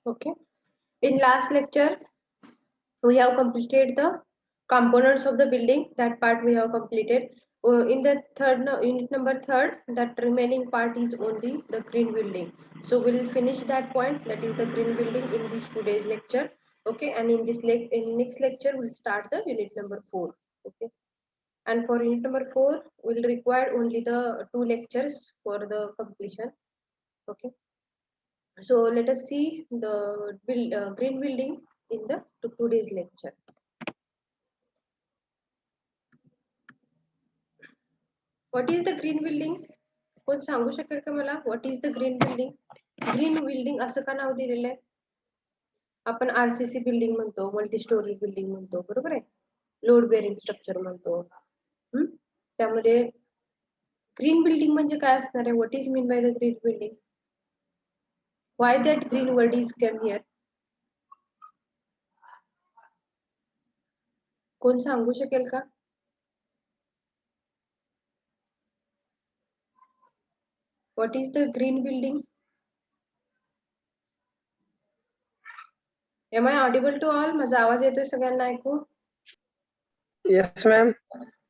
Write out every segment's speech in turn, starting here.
Okay. In last lecture, we have completed the components of the building. That part we have completed. In the unit number third, that remaining part is only the green building. So we will finish that point. That is the green building in this today's lecture. Okay. And in this in next lecture, we'll start the unit number 4. Okay. And for unit number 4, we'll require only the 2 lectures for the completion. Okay. So let us see the green building in the today's lecture. What is the green building? कोण सांगू शकेल का मला? What is the green building? Green building असं का नाव दिलेलं आहे? आपण आरसीसी बिल्डिंग म्हणतो, मल्टी स्टोरी बिल्डिंग म्हणतो, बरोबर आहे? लोड बेअरिंग स्ट्रक्चर म्हणतो. त्यामध्ये ग्रीन बिल्डिंग म्हणजे काय असणार आहे? What is mean by the green building? Why that green word is came here? कोण सांगू शकेल का? What is the green building? Am I audible to all? माझा आवाज येतोय सगळ्यांना ऐकू? Yes, ma'am.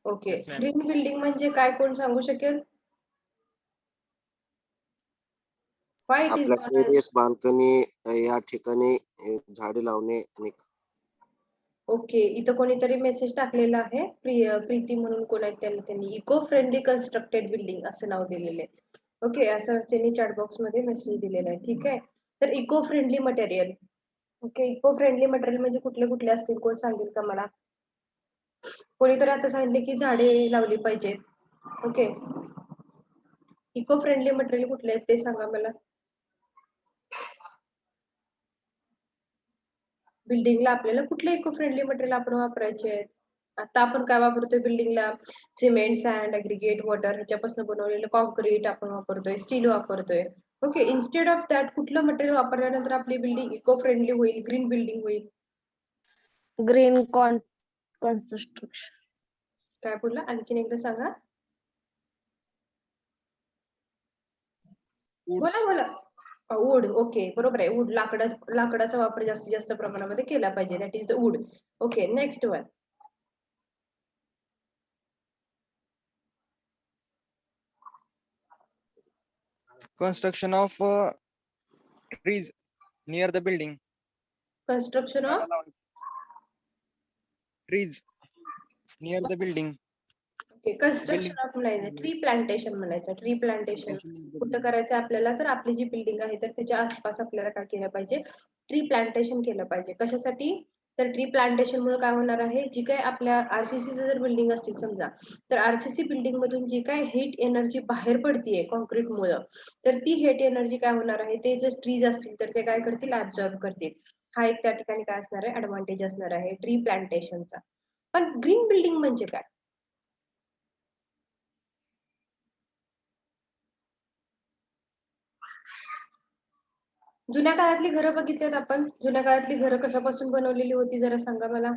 Okay. Green building म्हणजे काय कोण सांगू शकेल? Why it is आपल्या टेरेस बाल्कनी या ठिकाणी झाडे लावणे आणि ओके. इथं कोणीतरी मेसेज टाकलेला आहे, प्रीती म्हणून कोण आहे त्यांनी इको फ्रेंडली कन्स्ट्रक्टेड बिल्डिंग असं नाव दिलेलं आहे. ओके. असं त्यांनी चॅट बॉक्स मध्ये मेसेज दिलेला आहे. ठीक आहे. तर eco friendly material. Okay. Eco friendly material म्हणजे कुठले कुठले असतील कोण सांगेल का मला? कोणीतरी आता सांगितले की झाडे लावली पाहिजेत. ओके. इको फ्रेंडली मटेरियल कुठले आहेत ते सांगा मला. बिल्डिंगला आपल्याला कुठले इको फ्रेंडली मटेरियल आपण वापरायचे आहेत? आता आपण काय वापरतोय बिल्डिंगला? सिमेंट, सँड, ॲग्रिगेट, वॉटर ह्याच्यापासून बनवलेलं कॉन्क्रीट आपण वापरतोय, स्टील वापरतोय. ओके. इन्स्टेड ऑफ दॅट कुठलं मटेरियल वापरल्यानंतर आपली बिल्डिंग इको फ्रेंडली होईल, ग्रीन बिल्डिंग होईल? Green construction. काय बोलला? आणखीन एकदा सांगा. बोला बोला. वूड. ओके. बरोबर आहे. वूड, लाकडाचा वापर जास्तीत जास्त प्रमाणामध्ये केला पाहिजे. That is the wood. Okay. Next one. Construction of trees near the building. Construction of trees near the building. Okay. Construction of म्हणायचं, ट्री प्लांटेशन म्हणायचं. ट्री प्लांटेशन कुठं करायचं आपल्याला? तर आपली जी बिल्डिंग आहे तर त्याच्या आसपास आपल्याला काय केलं पाहिजे? ट्री प्लांटेशन केलं पाहिजे. कशासाठी? तर ट्री प्लांटेशन मुळे काय होणार आहे? जी काय आपल्या आरसीसी जर बिल्डिंग असतील समजा, तर आरसीसी बिल्डिंग मधून जी काय हीट एनर्जी बाहेर पडतीये कॉन्क्रीट मुळे, तर ती हीट एनर्जी काय होणार आहे? ते जर ट्रीज असतील तर ते काय करतील? ऍब्झॉर्ब करतील. हा एक त्या ठिकाणी काय असणार आहे? ऍडव्हान्टेज असणार आहे ट्री प्लांटेशनचा. पण ग्रीन बिल्डिंग म्हणजे काय? जुन्या काळातली घरं बघितलीत आपण. जुन्या काळातली घरं कशापासून बनवलेली होती जरा सांगा मला.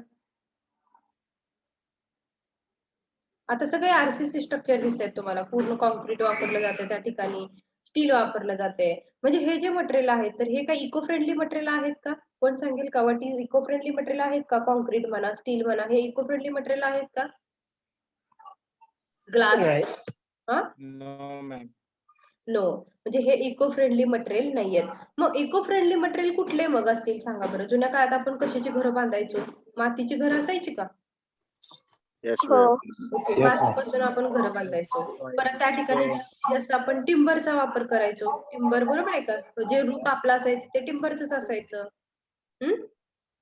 आता सगळे आरसीसी स्ट्रक्चर दिसतात तुम्हाला. पूर्ण कॉन्क्रीट वापरलं जाते त्या ठिकाणी, स्टील वापरलं जाते. म्हणजे हे जे मटेरियल आहे तर हे काही इको फ्रेंडली मटेरियल आहेत का? कोण सांगेल का? What is eco friendly material आहेत का? कॉन्क्रीट म्हणा, स्टील म्हणा, हे इको फ्रेंडली मटेरियल आहेत का? ग्लास. हा? No, ma'am. नो. म्हणजे हे इको फ्रेंडली मटेरियल नाहीयेत. मग इको फ्रेंडली मटेरियल कुठले मग असतील सांगा बरं. जुन्या काळात आपण कशाची घरं बांधायचो? मातीची घरं असायची का? ओके. मातीपासून आपण घरं बांधायचो. परत त्या ठिकाणी जास्त आपण टिंबरचा वापर करायचो. टिंबर, बरोबर आहे का? जे रूप आपलं असायचं ते टिंबरच असायचं.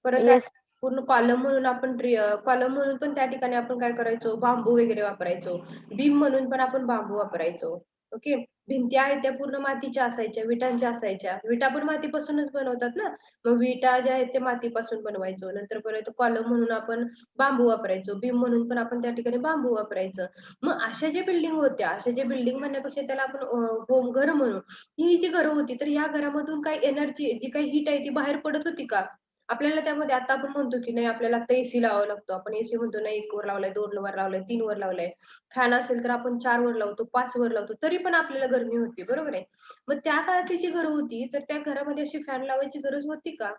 परत पूर्ण कॉलम म्हणून आपण कॉलम म्हणून पण त्या ठिकाणी आपण काय करायचो? बांबू वगैरे वापरायचो. बीम म्हणून पण आपण बांबू वापरायचो. ओके. भिंती आहेत त्या पूर्ण मातीच्या असायच्या, विटांच्या असायच्या. विटा पण मातीपासूनच बनवतात ना, मग विटा ज्या आहेत ते मातीपासून बनवायचो. नंतर परत कॉलम म्हणून आपण बांबू वापरायचो. बीम म्हणून पण आपण त्या ठिकाणी बांबू वापरायचं. मग अशा ज्या बिल्डिंग होत्या, अशा ज्या बिल्डिंग म्हणण्यापेक्षा त्याला आपण होम घर म्हणू, ही जी घरं होती तर या घरामधून काय एनर्जी, जी काही हीट आहे ती बाहेर पडत होती का? आपल्याला त्यामध्ये आता आपण म्हणतो की नाही आपल्याला आता एसी लावावा लागतो. आपण एसी म्हणतो नाही 1 वर लावलाय, 2 वर लावलाय, 3 वर लावलाय. फॅन असेल तर आपण 4 वर लावतो, 5 वर लावतो. तरी पण आपल्याला गरमी होती, बरोबर आहे? मग त्या काळात जी घरं होती, तर त्या घरामध्ये अशी फॅन लावायची गरज होती का?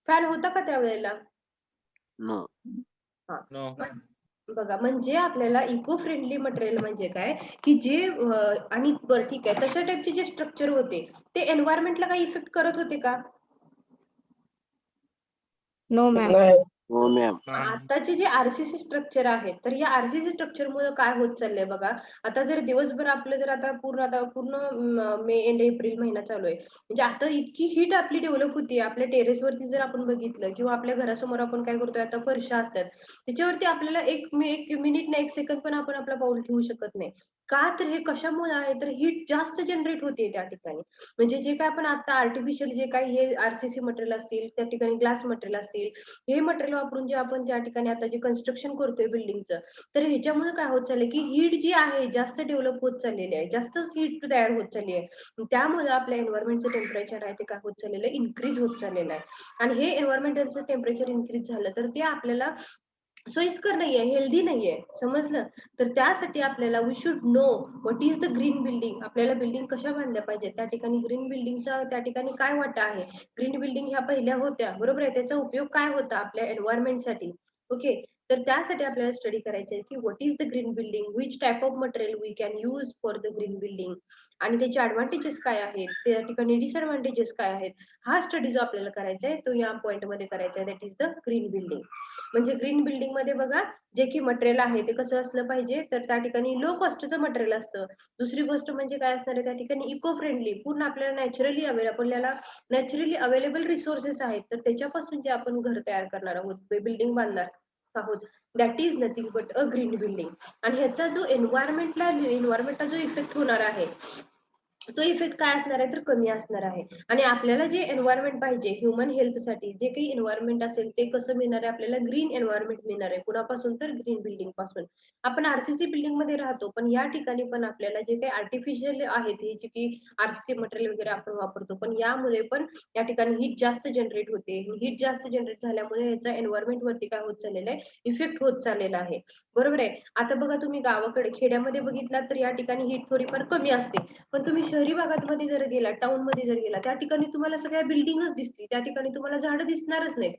फॅन होता का त्यावेळेला? नो. हां. No. बघा म्हणजे आपल्याला इको फ्रेंडली मटेरियल म्हणजे काय, की जे आणि बरं ठीक आहे तशा टाईपचे जे स्ट्रक्चर होते, ते एन्व्हायरमेंटला काही इफेक्ट करत होते का? No ma'am. नाही. हो मॅम. आताचे जे आरसीसी स्ट्रक्चर आहेत तर या आरसीसी स्ट्रक्चर मुळे काय होत चाललंय बघा. आता जर दिवसभर आपलं जर आता पूर्ण मे एंड एप्रिल महिना चालू आहे, म्हणजे आता इतकी हीट आपली डेव्हलप होती आपल्या टेरेसवरती जर आपण बघितलं किंवा आपल्या घरासमोर आपण काय करतोय आता फरशा असतात त्याच्यावरती आपल्याला एक मिनिट ना 1 सेकंद पण आपण आपला पाऊल ठेवू शकत नाही. का तर हे कशामुळे आहे तर हीट जास्त जनरेट होते त्या ठिकाणी. म्हणजे जे काय आपण आता आर्टिफिशियल जे काही हे आरसीसी मटेरियल असतील त्या ठिकाणी ग्लास मटेरियल असतील, हे मटेरियल वापरून जे आपण त्या ठिकाणी आता जे कन्स्ट्रक्शन करतोय बिल्डिंगचं, तर ह्याच्यामुळे काय होत चाललंय की हीट जी आहे जास्त डेव्हलप होत चाललेली आहे, जास्तच हीट तयार होत चालली आहे. त्यामुळे आपल्या एन्व्हायरमेंटचं टेम्परेचर आहे ते काय होत चाललेलं आहे, इन्क्रीज होत चाललेलं आहे. आणि हे एन्व्हायरमेंटलचं टेम्परेचर इन्क्रीज झालं तर ते आपल्याला सोयीस्कर नाहीये, हेल्दी नाहीये, समजलं? तर त्यासाठी आपल्याला we should know what is the green building. आपल्याला बिल्डिंग कशा बांधल्या पाहिजे, त्या ठिकाणी ग्रीन बिल्डिंगचा त्या ठिकाणी काय वाटा आहे. ग्रीन बिल्डिंग ह्या पहिल्या होत्या, बरोबर आहे? त्याचा उपयोग काय होता आपल्या एन्व्हायरमेंटसाठी. ओके. तर त्यासाठी आपल्याला स्टडी करायचं आहे की what is the green building, which type of material we can use for the green building आणि त्याचे ऍडव्हान्टेजेस काय आहेत, त्या ठिकाणी डिसएडव्हान्टेजेस काय आहेत. हा स्टडी जो आपल्याला करायचा आहे तो या पॉइंट मध्ये करायचा आहे, that is the green building. म्हणजे ग्रीन बिल्डिंग मध्ये बघा जे की मटेरियल आहे ते कसं असलं पाहिजे तर त्या ठिकाणी लो कॉस्टचं मटेरियल असतं. दुसरी गोष्ट म्हणजे काय असणार आहे त्या ठिकाणी इको फ्रेंडली, पूर्ण आपल्याला नॅचरली अवेलेबल रिसोर्सेस आहेत तर त्याच्यापासून जे आपण घर तयार करणार आहोत, बिल्डिंग बांधणार आहोत, that is nothing but a green building. आणि ह्याचा जो एन्व्हायरमेंटला जो इफेक्ट होणार आहे तो इफेक्ट काय असणार आहे तर कमी असणार आहे. आणि आपल्याला जे एन्व्हायरमेंट पाहिजे ह्युमन हेल्थसाठी जे काही एन्व्हायरमेंट असेल ते कसं मिळणार आहे आपल्याला, ग्रीन एन्व्हायरमेंट मिळणार आहे. कुणापासून तर ग्रीन बिल्डिंग पासून. आपण आरसीसी बिल्डिंग मध्ये राहतो पण या ठिकाणी पण आपल्याला जे काही आर्टिफिशियल आहेत हे जे की आरसीसी मटेरियल वगैरे आपण वापरतो पण यामुळे पण या ठिकाणी हीट जास्त जनरेट होते. हीट जास्त जनरेट झाल्यामुळे याचा एन्व्हायरमेंट वरती काय होत चाललेलं आहे, इफेक्ट होत चाललेला आहे, बरोबर आहे? आता बघा तुम्ही गावाकडे खेड्यामध्ये बघितला तर या ठिकाणी हीट थोडीफार कमी असते. पण तुम्ही शहरी भागामध्ये जर गेला, टाउन मध्ये जर गेला, त्या ठिकाणी तुम्हाला सगळ्या बिल्डिंगच दिसतील. त्या ठिकाणी तुम्हाला झाडं दिसणारच नाहीत.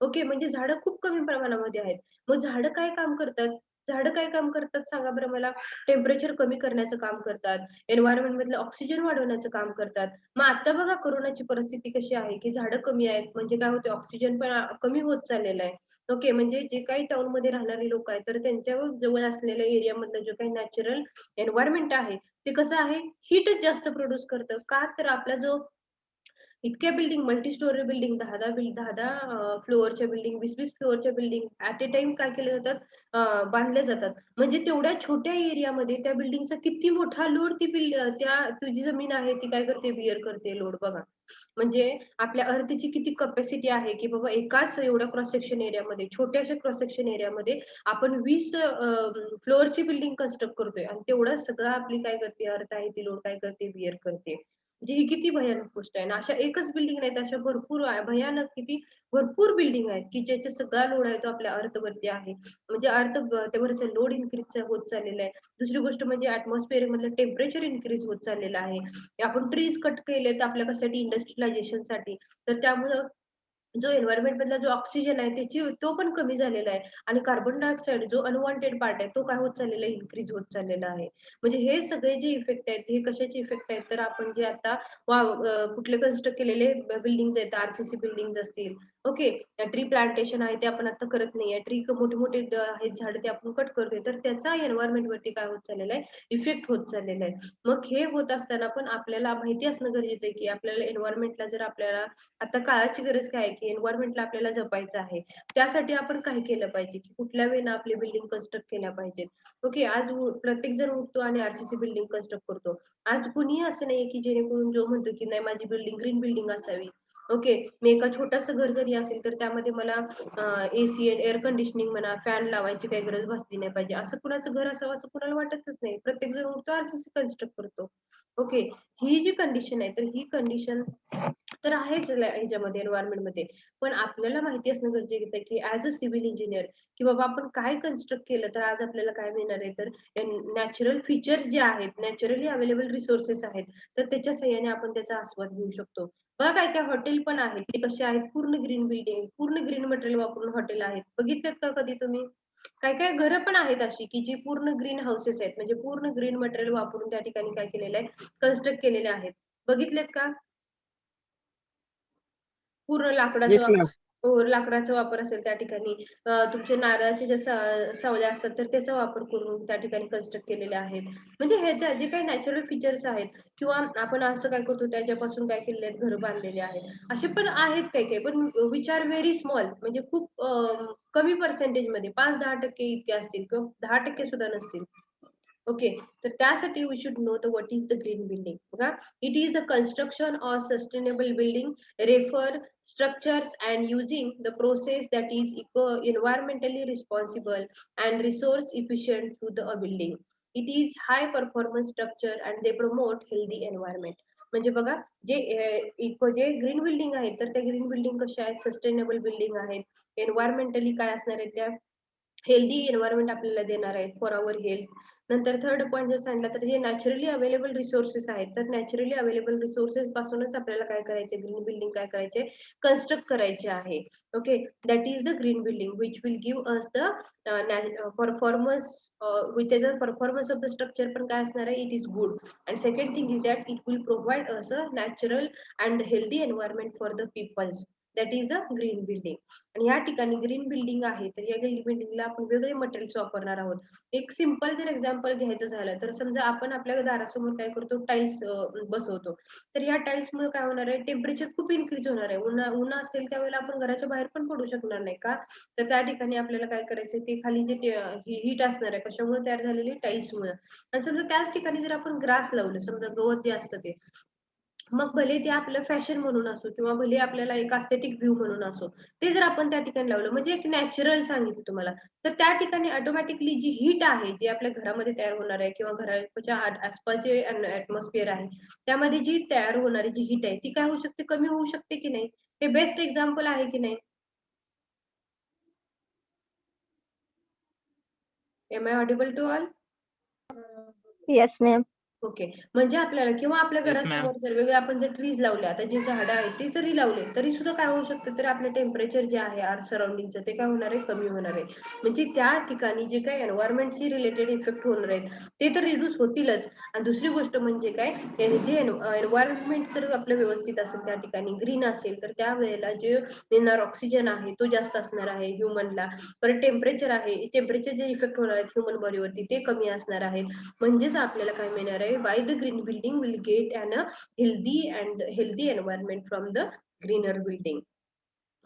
ओके. म्हणजे झाडं खूप कमी प्रमाणामध्ये आहेत. मग झाडं काय काम करतात? झाडं काय काम करतात सांगा बरं मला? टेम्परेचर कमी करण्याचं काम करतात. एन्व्हायरमेंट मधलं ऑक्सिजन वाढवण्याचं काम करतात. मग आता बघा कोरोनाची परिस्थिती कशी आहे, की झाडं कमी आहेत म्हणजे काय होते ऑक्सिजन पण कमी होत चाललेलं आहे. ओके. म्हणजे जे काही टाउन मध्ये राहणारे लोक आहेत तर त्यांच्या जवळ असलेल्या एरिया मधलं जे काही नॅचरल एन्व्हायरमेंट आहे ते कसं आहे, हीटच जास्त प्रोड्यूस करतं. का तर आपला जो इतक्या बिल्डिंग मल्टी स्टोरी बिल्डिंग 10-10 फ्लोअरच्या बिल्डिंग, 20-20 फ्लोअरच्या बिल्डिंग ॲट अ टाइम काय केले जातात, बांधले जातात. म्हणजे तेवढ्या छोट्या एरियामध्ये त्या बिल्डिंगचा किती मोठा लोड त्या तुझी जमीन आहे ती काय करते, बिअर करते लोड बघा. म्हणजे आपल्या अर्थची किती कॅपॅसिटी आहे, की बाबा एकाच एवढ्या क्रॉस सेक्शन एरियामध्ये, छोट्याशा क्रॉस सेक्शन एरियामध्ये आपण 20 फ्लोअरची बिल्डिंग कन्स्ट्रक्ट करतोय आणि तेवढं सगळं आपली काय करते, अर्थ आहे ती लोड काय करते, बिअर करते. म्हणजे ही किती भयानक गोष्ट आहे. आणि अशा एकच बिल्डिंग नाहीत, अशा भरपूर भयानक किती भरपूर बिल्डिंग आहेत, की ज्याचा सगळा लोड आहे तो आपल्या अर्थवरती आहे. म्हणजे त्यावरचा लोड इन्क्रीज होत चाललेला आहे. दुसरी गोष्ट म्हणजे atmosphere मधलं टेम्परेचर इन्क्रीज होत चाललेलं आहे. आपण ट्रीज कट केलेत आपल्या कशासाठी, इंडस्ट्रियलायझेशनसाठी. तर त्यामुळं जो एन्व्हायरमेंट मधला जो ऑक्सिजन आहे तो पण कमी झालेला आहे. आणि कार्बन डायऑक्साईड जो अनवॉन्टेड पार्ट आहे तो काय होत चाललेला आहे, इन्क्रीज होत चाललेला आहे. म्हणजे हे सगळे जे इफेक्ट आहेत हे कशाचे इफेक्ट आहेत तर आपण जे आता कुठले कन्स्ट्रक्ट केलेले बिल्डिंग आहेत, आरसीसी बिल्डिंग असतील, ओके, ट्री प्लांटेशन आहे ते आपण आता करत नाहीये. ट्री मोठे मोठे आहेत झाड ते आपण कट करतोय तर त्याचा एन्व्हायरमेंट वरती काय होत चाललेला आहे, इफेक्ट होत चाललेला आहे. मग हे होत असताना पण आपल्याला माहिती असणं गरजेचं आहे की आपल्याला एन्व्हायरमेंटला जर आपल्याला आता काळाची गरज काय आहे, की एन्व्हायरमेंटला आपल्याला जपायचं आहे. त्यासाठी आपण काय केलं पाहिजे, की कुठल्या वेळेला आपली बिल्डिंग कन्स्ट्रक्ट केल्या पाहिजेत. ओके. आज प्रत्येक जण उठतो आणि आरसीसी बिल्डिंग कन्स्ट्रक्ट करतो. आज कुणीही असं नाहीये, की जेणेकरून जो म्हणतो, की नाही माझी बिल्डिंग ग्रीन बिल्डिंग असावी. ओके. मी एका छोटंसं घर जरी असेल तर त्यामध्ये मला एसी एअर कंडिशनिंग म्हणा, फॅन लावायची काही गरज भासली नाही पाहिजे. असं कुणाचं घर असावं असं कुणाला वाटतच नाही. प्रत्येक जण उठतो आरसीसी कन्स्ट्रक्ट करतो. ओके. ही जी कंडिशन आहे तर ही कंडिशन तर आहेच ह्याच्यामध्ये एन्व्हायरमेंटमध्ये. पण आपल्याला माहिती असणं गरजेचं आहे की ॲज अ सिव्हिल इंजिनियर की बाबा आपण काय कन्स्ट्रक्ट केलं तर आज आपल्याला काय मिळणार आहे तर नॅचरल फीचर्स जे आहेत, नॅचरली अवेलेबल रिसोर्सेस आहेत, तर त्याच्या सहाय्याने आपण त्याचा आस्वाद घेऊ शकतो. बघा काय काय हॉटेल पण आहेत. ते कसे आहेत पूर्ण ग्रीन बिल्डिंग, पूर्ण ग्रीन मटेरियल वापरून हॉटेल आहेत. बघितलेत का कधी तुम्ही? काही काही घरं पण आहेत अशी की जी पूर्ण ग्रीन हाऊसेस आहेत. म्हणजे पूर्ण ग्रीन मटेरियल वापरून त्या ठिकाणी काय केलेलं आहे, कन्स्ट्रक्ट केलेले आहेत. बघितलेत का? पूर्ण लाकडाचा Yes, वापर ma'am. हो, लाकडाचा वापर असेल त्या ठिकाणी. तुमचे नारळाचे ज्या सावल्या असतात तर त्याचा वापर करून त्या ठिकाणी कन्स्ट्रक्ट केलेले आहेत. म्हणजे ह्याच्या जे काही नॅचरल फीचर्स आहेत किंवा आपण असं काय करतो त्याच्यापासून काय केलेले आहेत घरं बांधलेले आहेत. असे पण आहेत काही-काही पण विच आर व्हेरी स्मॉल म्हणजे खूप कमी पर्सेंटेजमध्ये 5-10% इतके असतील किंवा 10% सुद्धा नसतील. ओके. तर त्यासाठी we should know the what is the green building. बघा, it is the construction of sustainable building refer structures and using the process that is environmentally responsible and resource efficient to the building. It is high performance structure and they promote healthy environment. म्हणजे बघा जे green building आहेत तर त्या green building कशा आहेत sustainable building आहेत एन्व्हायरमेंटली काय असणार आहेत त्या हेल्दी एन्व्हायरमेंट आपल्याला देणार आहेत फॉर आवर हेल्थ. नंतर थर्ड पॉईंट जर सांगितलं तर जे नॅचरली अवेलेबल रिसोर्सेस आहेत तर नॅचरली अवेलेबल रिसोर्सेस पासूनच आपल्याला काय करायचे ग्रीन बिल्डिंग काय करायचे कन्स्ट्रक्ट करायचे आहे. Okay. That is the green building which will give us the performance with त्याचा परफॉर्मन्स ऑफ द स्ट्रक्चर पण काय असणार आहे it is good. And second thing is that it will provide us a natural and healthy environment for the peoples. That is the green building. आणि या ठिकाणी green building आहे तर या ग्रीन बिल्डिंगला आपण वेगळे मटेरियल्स वापरणार आहोत. एक सिंपल जर एक्झाम्पल घ्यायचं झालं तर समजा आपण आपल्या दारासमोर काय करतो टाइल्स बसवतो. तर या टाइल्स मुळे काय होणार आहे टेम्परेचर खूप इन्क्रीज होणार आहे. ऊन असेल त्यावेळेला आपण घराच्या बाहेर पण पडू शकणार नाही का तर त्या ठिकाणी आपल्याला काय करायचं ते खाली जे हीट असणार आहे कशामुळे तयार झालेली टाइल्स मुळे. आणि समजा त्याच ठिकाणी जर आपण ग्रास लावलं समजा गवत जे असतं ते मग भले ते आपलं फॅशन म्हणून असो किंवा भले आपल्याला एक अस्थेटिक व्ह्यू म्हणून असो ते जर आपण त्या ठिकाणी लावलं म्हणजे एक नॅचरल सांगितलं तुम्हाला तर त्या ठिकाणी ऑटोमॅटिकली जी हीट आहे जी आपल्या घरामध्ये तयार होणार आहे किंवा घराच्या आसपास जे ऍटमॉस्फिअर आहे त्यामध्ये जी तयार होणारी जी हीट आहे ती काय होऊ शकते कमी होऊ शकते की नाही. हे बेस्ट एक्झाम्पल आहे की नाही. Am I audible to all. Yes, ma'am. ओके. म्हणजे आपल्याला किंवा आपल्या Yes, ma'am. घरासमोर जर वेगळे आपण जर ट्रीज लावले आता जे झाडं आहेत ते जरी लावले तरी सुद्धा काय होऊ शकतं तर आपलं टेम्परेचर जे आहे आर सराउंडिंगचं ते काय होणार आहे कमी होणार आहे. म्हणजे त्या ठिकाणी जे काही एन्व्हायरमेंटशी रिलेटेड इफेक्ट होणार आहेत ते तर रिड्यूस होतीलच. आणि दुसरी गोष्ट म्हणजे काय जे एन्व्हायरमेंट जर आपलं व्यवस्थित असेल त्या ठिकाणी ग्रीन असेल तर त्यावेळेला जे येणार ऑक्सिजन आहे तो जास्त असणार आहे ह्युमनला. परत टेम्परेचर आहे टेम्परेचर जे इफेक्ट होणार आहेत ह्युमन बॉडीवरती ते कमी असणार आहेत. म्हणजेच आपल्याला काय मिळणार आहे why the green building will get an healthy environment from the greener building.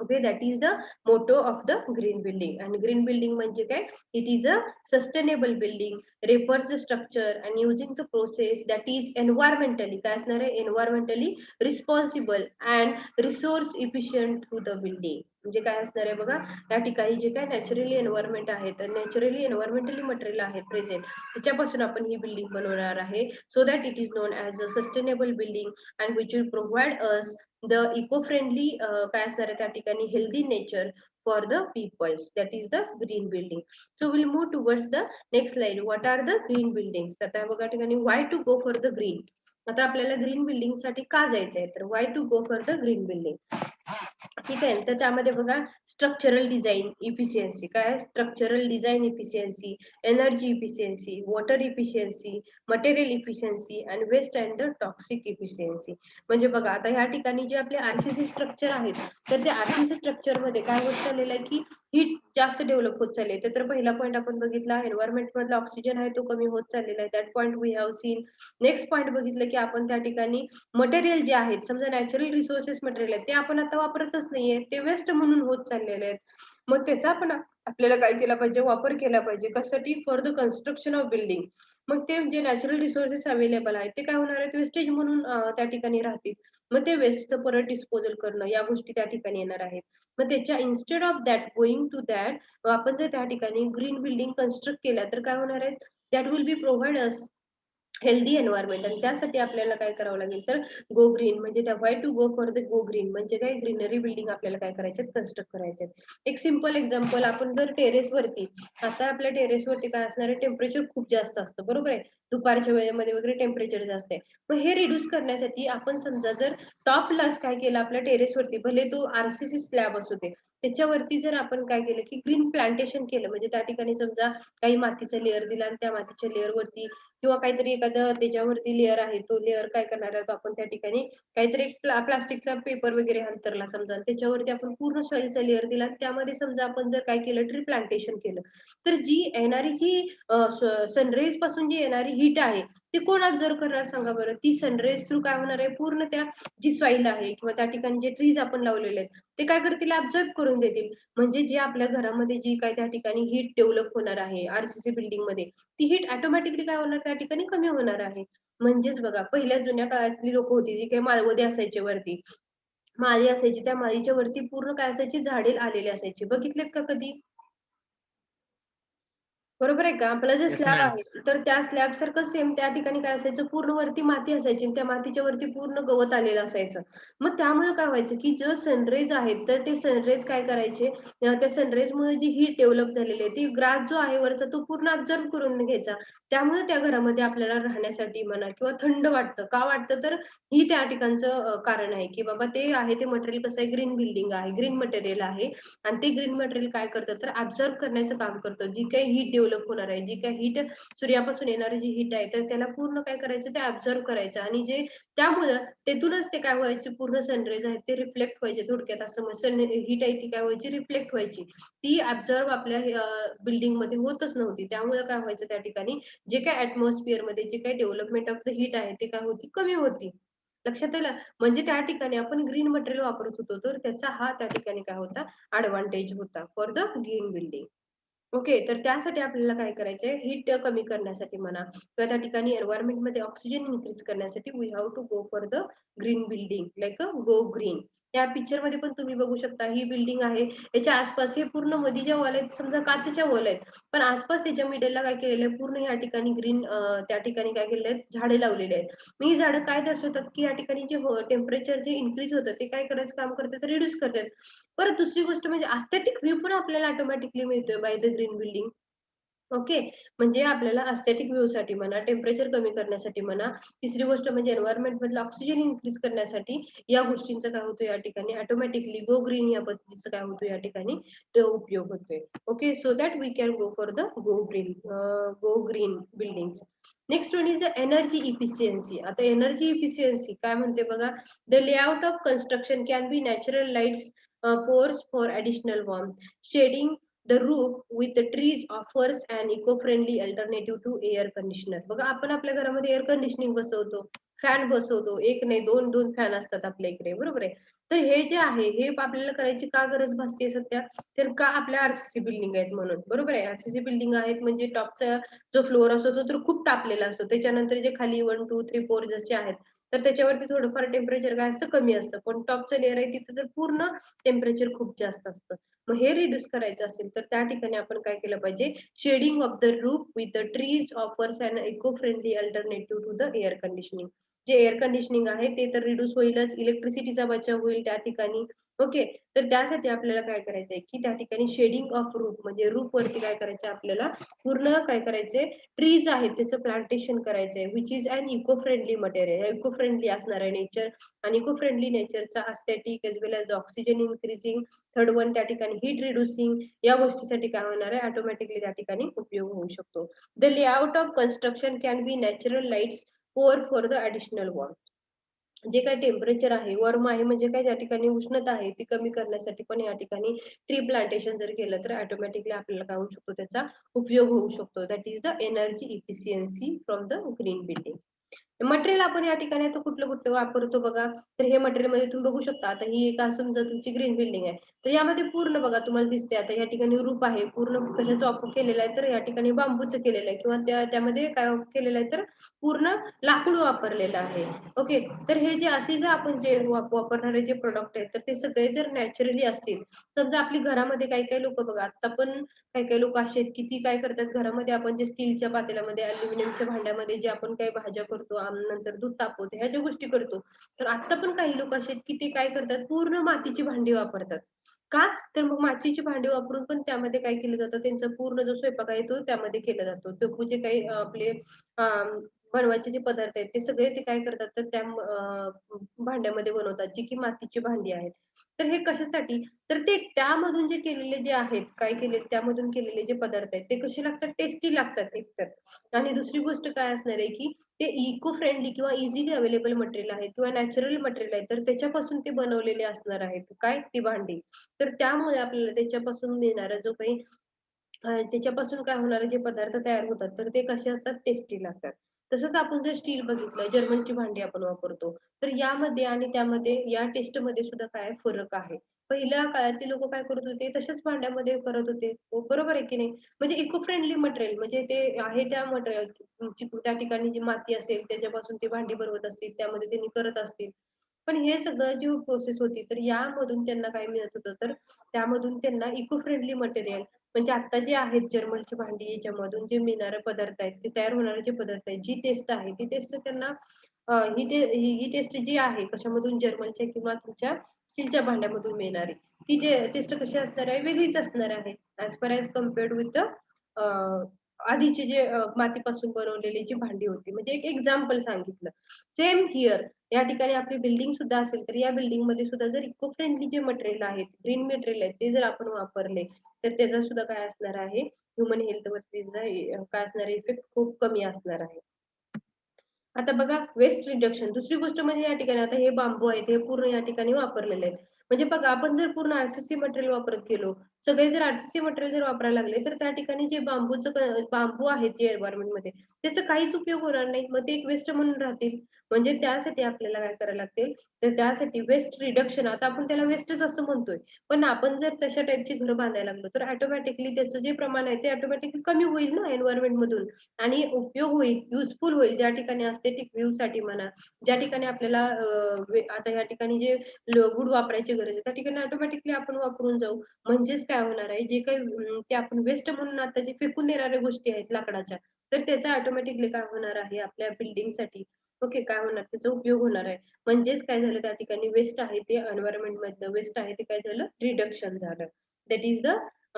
Okay. That is the motto of the green building. आणि ग्रीन बिल्डिंग म्हणजे काय it is a sustainable building refers the structure and using the process that is environmentally काय असणार आहे environmentally responsible and resource efficient to the building. म्हणजे काय असणार आहे बघा या ठिकाणी जे काय नॅचरली एन्व्हायरमेंट आहे तर नॅचरली एन्व्हायरमेंटली मटेरियल आहे प्रेझेंट त्याच्यापासून आपण ही बिल्डिंग बनवणार आहे so that it is known as a sustainable building and which will provide us the eco friendly काय असणार आहे त्या ठिकाणी healthy nature for the peoples that is the green building. So will move towards the next slide. What are the green buildings. आता बघा ठिकाणी why to go for the green. आता आपल्याला ग्रीन बिल्डिंग साठी का जायचं आहे तर why to go for the green building. ठीक आहे. तर त्यामध्ये बघा स्ट्रक्चरल डिझाईन इफिशियन्सी काय structural design efficiency energy efficiency water efficiency material efficiency आणि waste and the toxic efficiency. म्हणजे बघा आता ह्या ठिकाणी जे आपले आरसीसी स्ट्रक्चर आहेत तर त्या आरसीसी स्ट्रक्चर मध्ये काय होत चाललेलं आहे की हीट जास्त डेव्हलप होत चालली आहे. तर पहिला पॉईंट आपण बघितला एन्व्हायरमेंट मधला ऑक्सिजन आहे तो कमी होत चाललेला आहे. That point we have seen. Next point बघितलं की आपण त्या ठिकाणी मटेरियल जे आहेत समजा नॅचरल रिसोर्सेस मटेरियल आहेत ते आपण आता वापरतच नाहीये ते वेस्ट म्हणून होत चाललेले आहेत. मग त्याचा आपण आपल्याला काय केला पाहिजे वापर केला पाहिजे कशासाठी for the construction of building. मग ते जे नॅचरल रिसोर्सेस अवेलेबल आहेत ते काय होणार आहेत वेस्टेज म्हणून त्या ठिकाणी राहतील. मग ते वेस्टचं परत डिस्पोजल करणं या गोष्टी त्या ठिकाणी येणार आहेत. मग त्याच्या instead of that going to that आपण जर त्या ठिकाणी ग्रीन बिल्डिंग कन्स्ट्रक्ट केल्या तर काय होणार आहे, that will be provide us healthy environment. आणि त्यासाठी आपल्याला काय करावं लागेल तर गो ग्रीन म्हणजे त्या why to go for the go green म्हणजे काय ग्रीनरी बिल्डिंग आपल्याला काय करायचे कन्स्ट्रक्ट करायचे. एक सिंपल एक्झाम्पल, आपण जर टेरेसवरती, आता आपल्या टेरेसवरती काय असणार आहे, टेम्परेचर खूप जास्त असतं बरोबर आहे, दुपारच्या वेळेमध्ये वगैरे टेम्परेचर जास्त आहे. मग हे रिड्यूस करण्यासाठी आपण समजा जर टॉपलाच काय केलं आपल्या टेरेसवरती, भले तो आरसीसी स्लॅब असू दे, त्याच्यावरती जर आपण काय केलं की ग्रीन प्लांटेशन केलं, म्हणजे त्या ठिकाणी समजा काही मातीचा लेअर दिला आणि त्या मातीच्या लेअरवरती किंवा काहीतरी एखादं त्याच्यावरती लेअर आहे, तो लेअर काय करणार आहे, तो आपण त्या ठिकाणी काहीतरी प्लास्टिकचा पेपर वगैरे अंतरला समजा, त्याच्यावरती आपण पूर्ण सॉइलचा लेअर दिला, त्यामध्ये समजा आपण जर काय केलं ट्री प्लांटेशन केलं, तर जी येणारी जी सनरेज पासून जी येणारी हीट आहे ती कोण ऑब्झर्व करणार सांगा बरं. ती सनरेज थ्रू काय होणार आहे, पूर्ण त्या जी सॉइल आहे किंवा त्या ठिकाणी जे ट्रीज आपण लावलेले आहेत ते काय करतील, ऑब्झर्व करून देतील. म्हणजे जे आपल्या घरामध्ये जी काय त्या ठिकाणी हीट डेव्हलप होणार आहे आरसीसी बिल्डिंग मध्ये, ती हीट ऑटोमॅटिकली काय होणार त्या ठिकाणी कमी होणार आहे. म्हणजेच बघा, पहिल्या जुन्या काळातली लोक होती जी काही माळवदे असायचे वरती, माळी असायची, त्या माळीच्या वरती पूर्ण काय असायची, झाडे आलेली असायची. बघितलेत का कधी? बरोबर आहे का? आपला जे Yes, स्लॅब ma'am. आहे तर त्या स्लॅब सारखं सेम त्या ठिकाणी काय असायचं, पूर्ण वरती माती असायची आणि त्या मातीच्या वरती पूर्ण गवत आलेलं असायचं. मग त्यामुळे काय व्हायचं की जो सनरेज आहेत तर ते सनरेज काय करायचे, त्या सनरेजमुळे जी हीट डेव्हलप झालेली आहे ती ग्रास जो आहे वरचा तो पूर्ण ऑब्झर्व करून घ्यायचा. त्यामुळे त्या घरामध्ये आपल्याला राहण्यासाठी म्हणा किंवा थंड वाटतं. का वाटतं तर ही त्या ठिकाणचं कारण आहे की बाबा ते आहे ते मटेरियल कसं आहे, ग्रीन बिल्डिंग आहे, ग्रीन मटेरियल आहे आणि ते ग्रीन मटेरियल काय करतं तर ऑब्झर्व करण्याचं काम करतं. जी काही हीट डेव्हलप होणार आहे, जी काही हीट सूर्यापासून येणारी जी हीट आहे तर त्याला पूर्ण काय करायचं ते ऑब्झर्व करायचं. आणि जे त्यामुळं तेथूनच ते काय व्हायचे, पूर्ण सनरेज आहेत ते रिफ्लेक्ट व्हायचे. थोडक्यात असं सन हीट आहे ती काय व्हायची, रिफ्लेक्ट व्हायची. ती ऑब्झर्व आपल्या बिल्डिंग मध्ये होतच नव्हती. त्यामुळे काय व्हायचं त्या ठिकाणी जे काही ऍटमॉस्फिअर मध्ये जे काही डेव्हलपमेंट ऑफ द हीट आहे ते काय होती, कमी होती. लक्षात आलं. म्हणजे त्या ठिकाणी आपण ग्रीन मटेरियल वापरत होतो तर त्याचा हा त्या ठिकाणी काय होता, ऍडव्हान्टेज होता for the green building. Okay, तर त्यासाठी आपल्याला काय करायचंय, हीट कमी करण्यासाठी म्हणा किंवा त्या ठिकाणी एन्व्हायरमेंट मध्ये ऑक्सिजन इन्क्रीज करण्यासाठी we have to go for the green building like a go green. या पिक्चर मध्ये पण तुम्ही बघू शकता, ही बिल्डिंग आहे, याच्या आसपास हे पूर्ण मध्ये ज्या वॉल आहेत समजा काचेच्या वॉल आहेत, पण आसपास याच्या मिडलला काय केलेलं आहे, पूर्ण या ठिकाणी ग्रीन त्या ठिकाणी काय केलेले आहेत, झाडे लावलेले आहेत. मग ही झाडं काय दर्शवतात की या ठिकाणी जे टेम्परेचर जे इन्क्रीज होतं ते काय करायचं काम करतात, रिड्यूस करतात. परत दुसरी गोष्ट म्हणजे एस्थेटिक व्ह्यू पण आपल्याला ऑटोमॅटिकली मिळतोय by the green building. Okay, म्हणजे आपल्याला एस्थेटिक व्ह्यू साठी म्हणा, टेम्परेचर कमी करण्यासाठी म्हणा, तिसरी गोष्ट म्हणजे एन्व्हायरमेंट मधलं ऑक्सिजन इन्क्रीज करण्यासाठी या गोष्टींचा काय होतो या ठिकाणी ऑटोमॅटिकली गो ग्रीन या पद्धतीचं काय होतो या ठिकाणी तो उपयोग होतोय. Okay, so that we can go for the go green building. Next one is the energy efficiency. आता एनर्जी इफिशियन्सी काय म्हणते बघा, the layout of construction can be natural lights pores for additional warmth. Shading the roof with the trees offers an eco-friendly alternative to air conditioner. बघा, आपण आपल्या घरामध्ये air conditioning बसवतो, fan बसवतो, एक नाही दोन दोन फॅन असतात आपल्या इकडे बरोबर आहे. तर हे जे आहे हे आपल्याला करायची का गरज भासते सध्या, तर का आपल्या आरसीसी बिल्डिंग आहेत म्हणून बरोबर आहे. आरसीसी बिल्डिंग आहेत म्हणजे टॉपचा जो फ्लोअर असतो तो तर खूप तापलेला असतो, त्याच्यानंतर जे खाली 1 2 3 4 जसे आहेत तर त्याच्यावरती थोडंफार टेम्परेचर काय असतं, कमी असतं. पण टॉपचं लेअर आहे तिथे तर पूर्ण टेम्परेचर खूप जास्त असतं. मग हे रिड्यूस करायचं असेल तर त्या ठिकाणी आपण काय केलं पाहिजे, shading of the roof with the trees offers an eco friendly alternative to the air conditioning. जे एअर कंडिशनिंग आहे ते तर रिड्यूस होईलच, इलेक्ट्रिसिटीचा बचाव होईल त्या ठिकाणी. ओके, तर त्यासाठी आपल्याला काय करायचंय की त्या ठिकाणी शेडिंग ऑफ रूफ म्हणजे रूफ वरती काय करायचं आपल्याला, पूर्ण काय करायचंय, ट्रीज आहेत त्याचं प्लांटेशन करायचंय which is an eco friendly material. Eco friendly असणार आहे नेचर आणि इको फ्रेंडली नेचरचा aesthetic as well as oxygen increasing. Third one त्या ठिकाणी हीट रिड्युसिंग. या गोष्टीसाठी काय होणार आहे, ऑटोमॅटिकली त्या ठिकाणी उपयोग होऊ शकतो. The layout of construction can be natural lights पोर फॉर द ऍडिशनल वॉर्म. जे काही टेम्परेचर आहे, वॉर्म आहे म्हणजे काय, ज्या ठिकाणी उष्णता आहे ती कमी करण्यासाठी पण या ठिकाणी ट्री प्लांटेशन जर केलं तर ऑटोमॅटिकली आपल्याला काय होऊ शकतो, त्याचा उपयोग होऊ शकतो. That is the energy efficiency from the green building. Material आपण या ठिकाणी आता कुठलं कुठलं वापरतो बघा. तर हे मटेरियल मध्ये तुम्ही बघू शकता. आता ही एक समजा तुमची ग्रीन बिल्डिंग आहे. तर यामध्ये पूर्ण बघा तुम्हाला दिसते आता या ठिकाणी रूप आहे. पूर्ण कशाचा वापर केलेला आहे तर या ठिकाणी बांबूचं केलेलं आहे किंवा त्यामध्ये काय केलेलं आहे तर पूर्ण लाकूड वापरलेलं आहे. ओके. तर हे जे असे जे आपण जे वापरणारे जे प्रोडक्ट आहेत तर ते सगळे जर नॅचरली असतील, समजा आपली घरामध्ये काही लोक बघा आता पण काही लोक असे आहेत की ती काय करतात घरामध्ये आपण जे स्टीलच्या पातेल्यामध्ये, अल्युमिनियमच्या भांड्यामध्ये जे आपण काही भाज्या करतो, नंतर दूध तापवतो, ह्या ज्या गोष्टी करतो. तर आता पण काही लोक असे आहेत की ते काय करतात पूर्ण मातीची भांडी वापरतात. का? तर मग मातीची भांडी वापरून पण त्यामध्ये काय केलं जातं त्यांचा पूर्ण जो स्वयंपाक आहे तो त्यामध्ये केला जातो. तो जे काही आपले बनवायचे जे पदार्थ आहेत ते सगळे ते काय करतात तर त्या भांड्यामध्ये बनवतात जी की मातीची भांडी आहेत. तर हे कशासाठी तर ते त्यामधून जे केलेले जे आहेत काय केले त्यामधून केलेले जे पदार्थ आहेत ते कसे लागतात टेस्टी लागतात एकतर आणि दुसरी गोष्ट काय असणार आहे की ते इको फ्रेंडली किंवा इझिली अवेलेबल मटेरियल आहे किंवा नॅचरल मटेरियल आहे तर त्याच्यापासून ते बनवलेले असणार आहेत काय ती भांडी तर त्यामुळे आपल्याला त्याच्यापासून मिळणारा जो काही त्याच्यापासून काय होणारे जे पदार्थ तयार होतात तर ते कसे असतात टेस्टी लागतात. तसंच आपण जर स्टील बघितलं जर्मनची भांडी आपण वापरतो तर यामध्ये आणि त्यामध्ये या टेस्ट मध्ये सुद्धा काय फरक आहे. पहिल्या काळातले लोक काय करत होते तशाच भांड्यामध्ये करत होते हो, बरोबर आहे की नाही म्हणजे इको फ्रेंडली मटेरियल म्हणजे ते आहे त्या मटेरियल त्या ठिकाणी जी माती असेल त्याच्यापासून ते भांडी बनवत असतील त्यामध्ये त्यांनी करत असतील पण हे सगळं जी प्रोसेस होती तर यामधून त्यांना काय मिळत होतं तर त्यामधून त्यांना इको फ्रेंडली मटेरियल म्हणजे आता जे आहेत जर्मनची भांडी याच्यामधून जे मिळणारे पदार्थ आहेत ते तयार होणारे जे पदार्थ आहेत जी टेस्ट आहे ती टेस्ट त्यांना ही टेस्ट जी आहे कशामधून जर्मनच्या किंवा तुमच्या स्टीलच्या भांड्यामधून मिळणारी ती जे टेस्ट कशी असणार आहे वेगळीच असणार आहे as per as compared with the आधीची जे मातीपासून बनवलेली जी भांडी होती म्हणजे एक एक्झाम्पल सांगितलं. सेम हिअर या ठिकाणी आपली बिल्डिंग सुद्धा असेल तर या बिल्डिंग मध्ये सुद्धा जर इको फ्रेंडली जे मटेरियल आहेत ग्रीन मटेरियल आहेत ते जर आपण वापरले तर त्याचा सुद्धा काय असणार आहे ह्युमन हेल्थ वरती काय असणार आहे इफेक्ट खूप कमी असणार आहे. आता बघा वेस्ट रिडक्शन दुसरी गोष्ट म्हणजे या ठिकाणी आता हे बांबू आहेत हे पूर्ण या ठिकाणी वापरलेले आहेत म्हणजे बघा आपण जर पूर्ण आरसीसी मटेरियल वापरत गेलो सगळे जर आरसीसी मटेरियल जर वापरायला लागले तर त्या ठिकाणी जे बांबू आहेत जे एन्व्हायरमेंट मध्ये त्याचा काहीच उपयोग होणार नाही मग ते एक वेस्ट म्हणून राहतील म्हणजे त्यासाठी आपल्याला काय करायला लागतील तर त्यासाठी वेस्ट रिडक्शन आता आपण त्याला वेस्टच असं म्हणतोय पण आपण जर तशा टाईपची घरं बांधायला लागलो तर ऑटोमॅटिकली त्याचं जे प्रमाण आहे ते ऑटोमॅटिकली कमी होईल ना एन्व्हायरमेंट मधून आणि उपयोग होईल युजफुल होईल ज्या ठिकाणी एस्थेटिक व्ह्यू साठी म्हणा ज्या ठिकाणी आपल्याला आता या ठिकाणी जे वूड वापरायची गरज आहे त्या ठिकाणी ऑटोमॅटिकली आपण वापरून जाऊ म्हणजेच काय होणार आहे जे काही ते आपण वेस्ट म्हणून आता जे फेकून देणाऱ्या गोष्टी आहेत लाकडाच्या तर त्याचा ऑटोमॅटिकली काय होणार आहे आपल्या बिल्डिंग साठी ओके काय होणार त्याचा उपयोग होणार आहे म्हणजेच काय झालं त्या ठिकाणी वेस्ट आहे ते एन्व्हायरमेंट मधलं वेस्ट आहे ते काय झालं रिडक्शन झालं दॅट इज द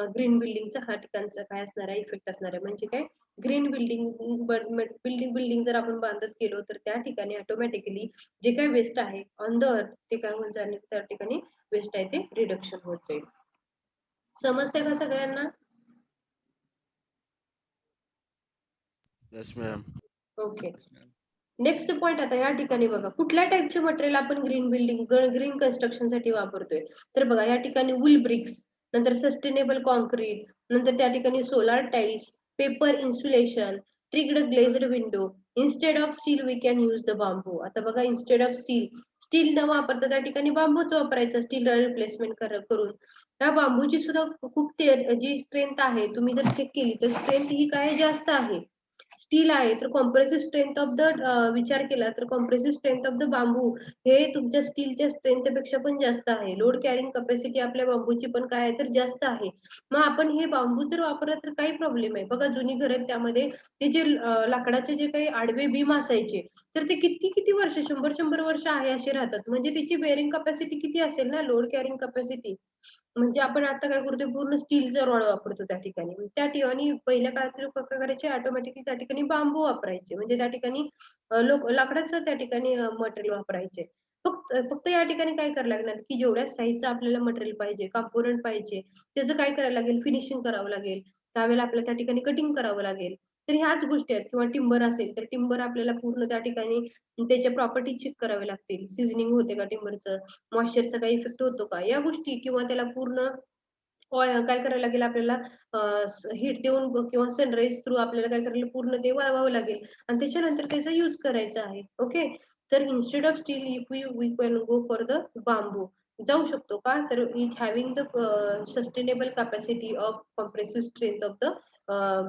ग्रीन बिल्डिंगचा हा ठिकाणचा काय असणार आहे इफेक्ट असणार आहे म्हणजे काय ग्रीन बिल्डिंग जर आपण बांधत गेलो तर त्या ठिकाणी ऑटोमॅटिकली जे काही वेस्ट आहे ऑन द अर्थ ते काय होत जाईल त्या ठिकाणी वेस्ट आहे ते रिडक्शन होत जाईल. समजते का सगळ्यांना? Yes ma'am. Okay next point आता या ठिकाणी बघा कुठल्या टाईपचे मटेरियल आपण ग्रीन कन्स्ट्रक्शन साठी वापरतोय तर बघा या ठिकाणी वूल ब्रिक्स नंतर सस्टेनेबल कॉन्क्रीट नंतर त्या ठिकाणी सोलार टाईल्स पेपर इन्सुलेशन ट्रिग्ड glazed window instead of steel we can use the bamboo आता बघा इन्स्टेड ऑफ स्टील न वापरता त्या ठिकाणी बांबूच वापरायचं स्टील रिप्लेसमेंट करून त्या बांबूची सुद्धा खूप जी स्ट्रेंथ आहे तुम्ही जर चेक केली तर स्ट्रेंथ ही काय जास्त आहे स्टील आहे तर कॉम्प्रेसिव्ह स्ट्रेंथ ऑफ द विचार केला तर कॉम्प्रेसिव्ह स्ट्रेंथ ऑफ द बांबू हे तुमच्या स्टीलच्या स्ट्रेंथ पेक्षा पण जास्त आहे लोड कॅरिंग कॅपॅसिटी आपल्या बांबूची पण काय आहे तर जास्त आहे मग आपण हे बांबू जर वापरलं तर काही प्रॉब्लेम आहे बघा जुनी घर आहेत त्यामध्ये ते जे लाकडाचे जे काही आडवे बीम असायचे तर ते किती किती वर्ष 100 वर्ष आहे असे राहतात म्हणजे त्याची बेअरिंग कॅपॅसिटी किती असेल ना लोड कॅरिंग कॅपॅसिटी म्हणजे आपण आता काय करतो पूर्ण स्टीलचा रॉड वापरतो त्या ठिकाणी त्या ठिकाणी पहिल्या काळातले लोक काय करायचे ऑटोमॅटिकली त्या ठिकाणी बांबू वापरायचे म्हणजे त्या ठिकाणी लोक लाकडाचं त्या ठिकाणी मटेरियल वापरायचे फक्त या ठिकाणी काय करायला लागणार की जेवढ्या साईजचं आपल्याला मटेरियल पाहिजे कंपोनंट पाहिजे त्याचं काय करायला लागेल फिनिशिंग करावं लागेल त्यावेळेला आपल्याला त्या ठिकाणी कटिंग करावं लागेल तर ह्याच गोष्टी आहेत किंवा टिंबर असेल तर टिंबर आपल्याला पूर्ण त्या ठिकाणी त्याच्या प्रॉपर्टी चेक करावे लागतील सिझनिंग होते का टिंबरचं मॉइश्चरचा काही इफेक्ट होतो का या गोष्टी किंवा त्याला पूर्ण काय करायला लागेल आपल्याला, हीट देऊन किंवा सनराईज थ्रू आपल्याला काय करायला पूर्ण ते वाळवावं लागेल आणि त्याच्यानंतर त्याचा यूज करायचा आहे. ओके. तर instead of steel if we can go for the bamboo. जाऊ शकतो का, तर it having the sustainable capacity of compressive strength of the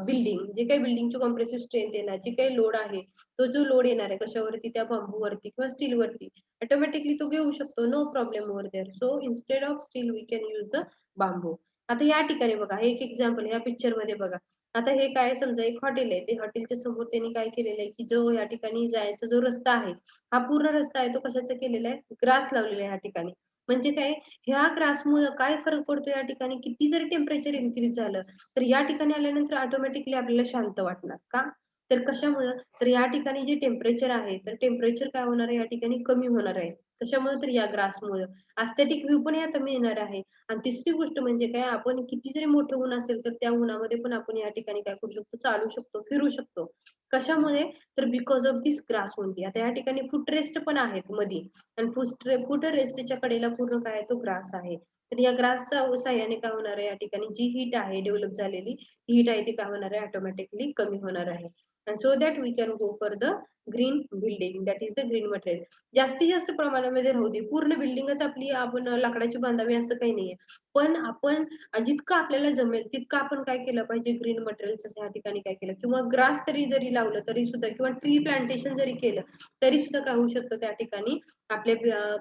building. जे काही बिल्डिंगची कॉम्प्रेसिव्ह स्ट्रेंथ येणार, जे काही लोड आहे, तो जो लोड येणार आहे कशावरती, त्या बांबूवरती किंवा स्टीलवरती, ऑटोमॅटिकली तो घेऊ शकतो. No problem over there. So instead of steel we can use the bamboo. आता या ठिकाणी बघा, हे एक एक्झाम्पल या पिक्चर मध्ये बघा. आता हे काय, समजा एक हॉटेल आहे, ते हॉटेलच्या समोर त्यांनी काय केलेलं आहे, की जो या ठिकाणी जायचा जो रस्ता आहे, हा पूर्ण रस्ता आहे तो कशाचा केलेला आहे, ग्रास लावलेला आहे या ठिकाणी. म्हणजे काय, ह्या ग्रासमुळे काय फरक पडतो या ठिकाणी, किती जरी टेम्परेचर इन्क्रीज झालं तर या ठिकाणी आल्यानंतर ऑटोमॅटिकली आपल्याला शांत वाटणार का, तर कशामुळं, तर या ठिकाणी जे टेम्परेचर आहे, तर टेम्परेचर काय होणार आहे या ठिकाणी, कमी होणार आहे. कशामुळे, तर या ग्रासमुळे एस्थेटिक व्ह्यू पण यात मिळणार आहे. आणि तिसरी गोष्ट म्हणजे काय, आपण किती जरी मोठं ऊन असेल तर त्या उन्हामध्ये पण आपण या ठिकाणी काय करू शकतो, चालू शकतो, फिरू शकतो. कशामुळे, तर because of this grass only. आता या ठिकाणी फुट रेस्ट पण आहेत मध्ये, आणि फुट रेस्टच्या कडेला पूर्ण काय तो ग्रास आहे. तर या ग्रासच्या साह्याने काय होणार आहे, या ठिकाणी जी हीट आहे डेव्हलप झालेली हीट आहे ती काय होणार आहे, ऑटोमॅटिकली कमी होणार आहे. So that we can go for the green building, that is the green material. जास्तीत जास्त प्रमाणामध्ये राहू दे, पूर्ण बिल्डिंगच आपली आपण लाकडाची बांधावी असं काही नाहीये. पण आपण जितकं आपल्याला जमेल तितकं आपण काय केलं पाहिजे, ग्रीन मटेरियलचं या ठिकाणी काय केलं, किंवा ग्रास तरी जरी लावलं तरी सुद्धा, किंवा ट्री प्लांटेशन जरी केलं तरी सुद्धा काय होऊ शकतं, त्या ठिकाणी आपल्या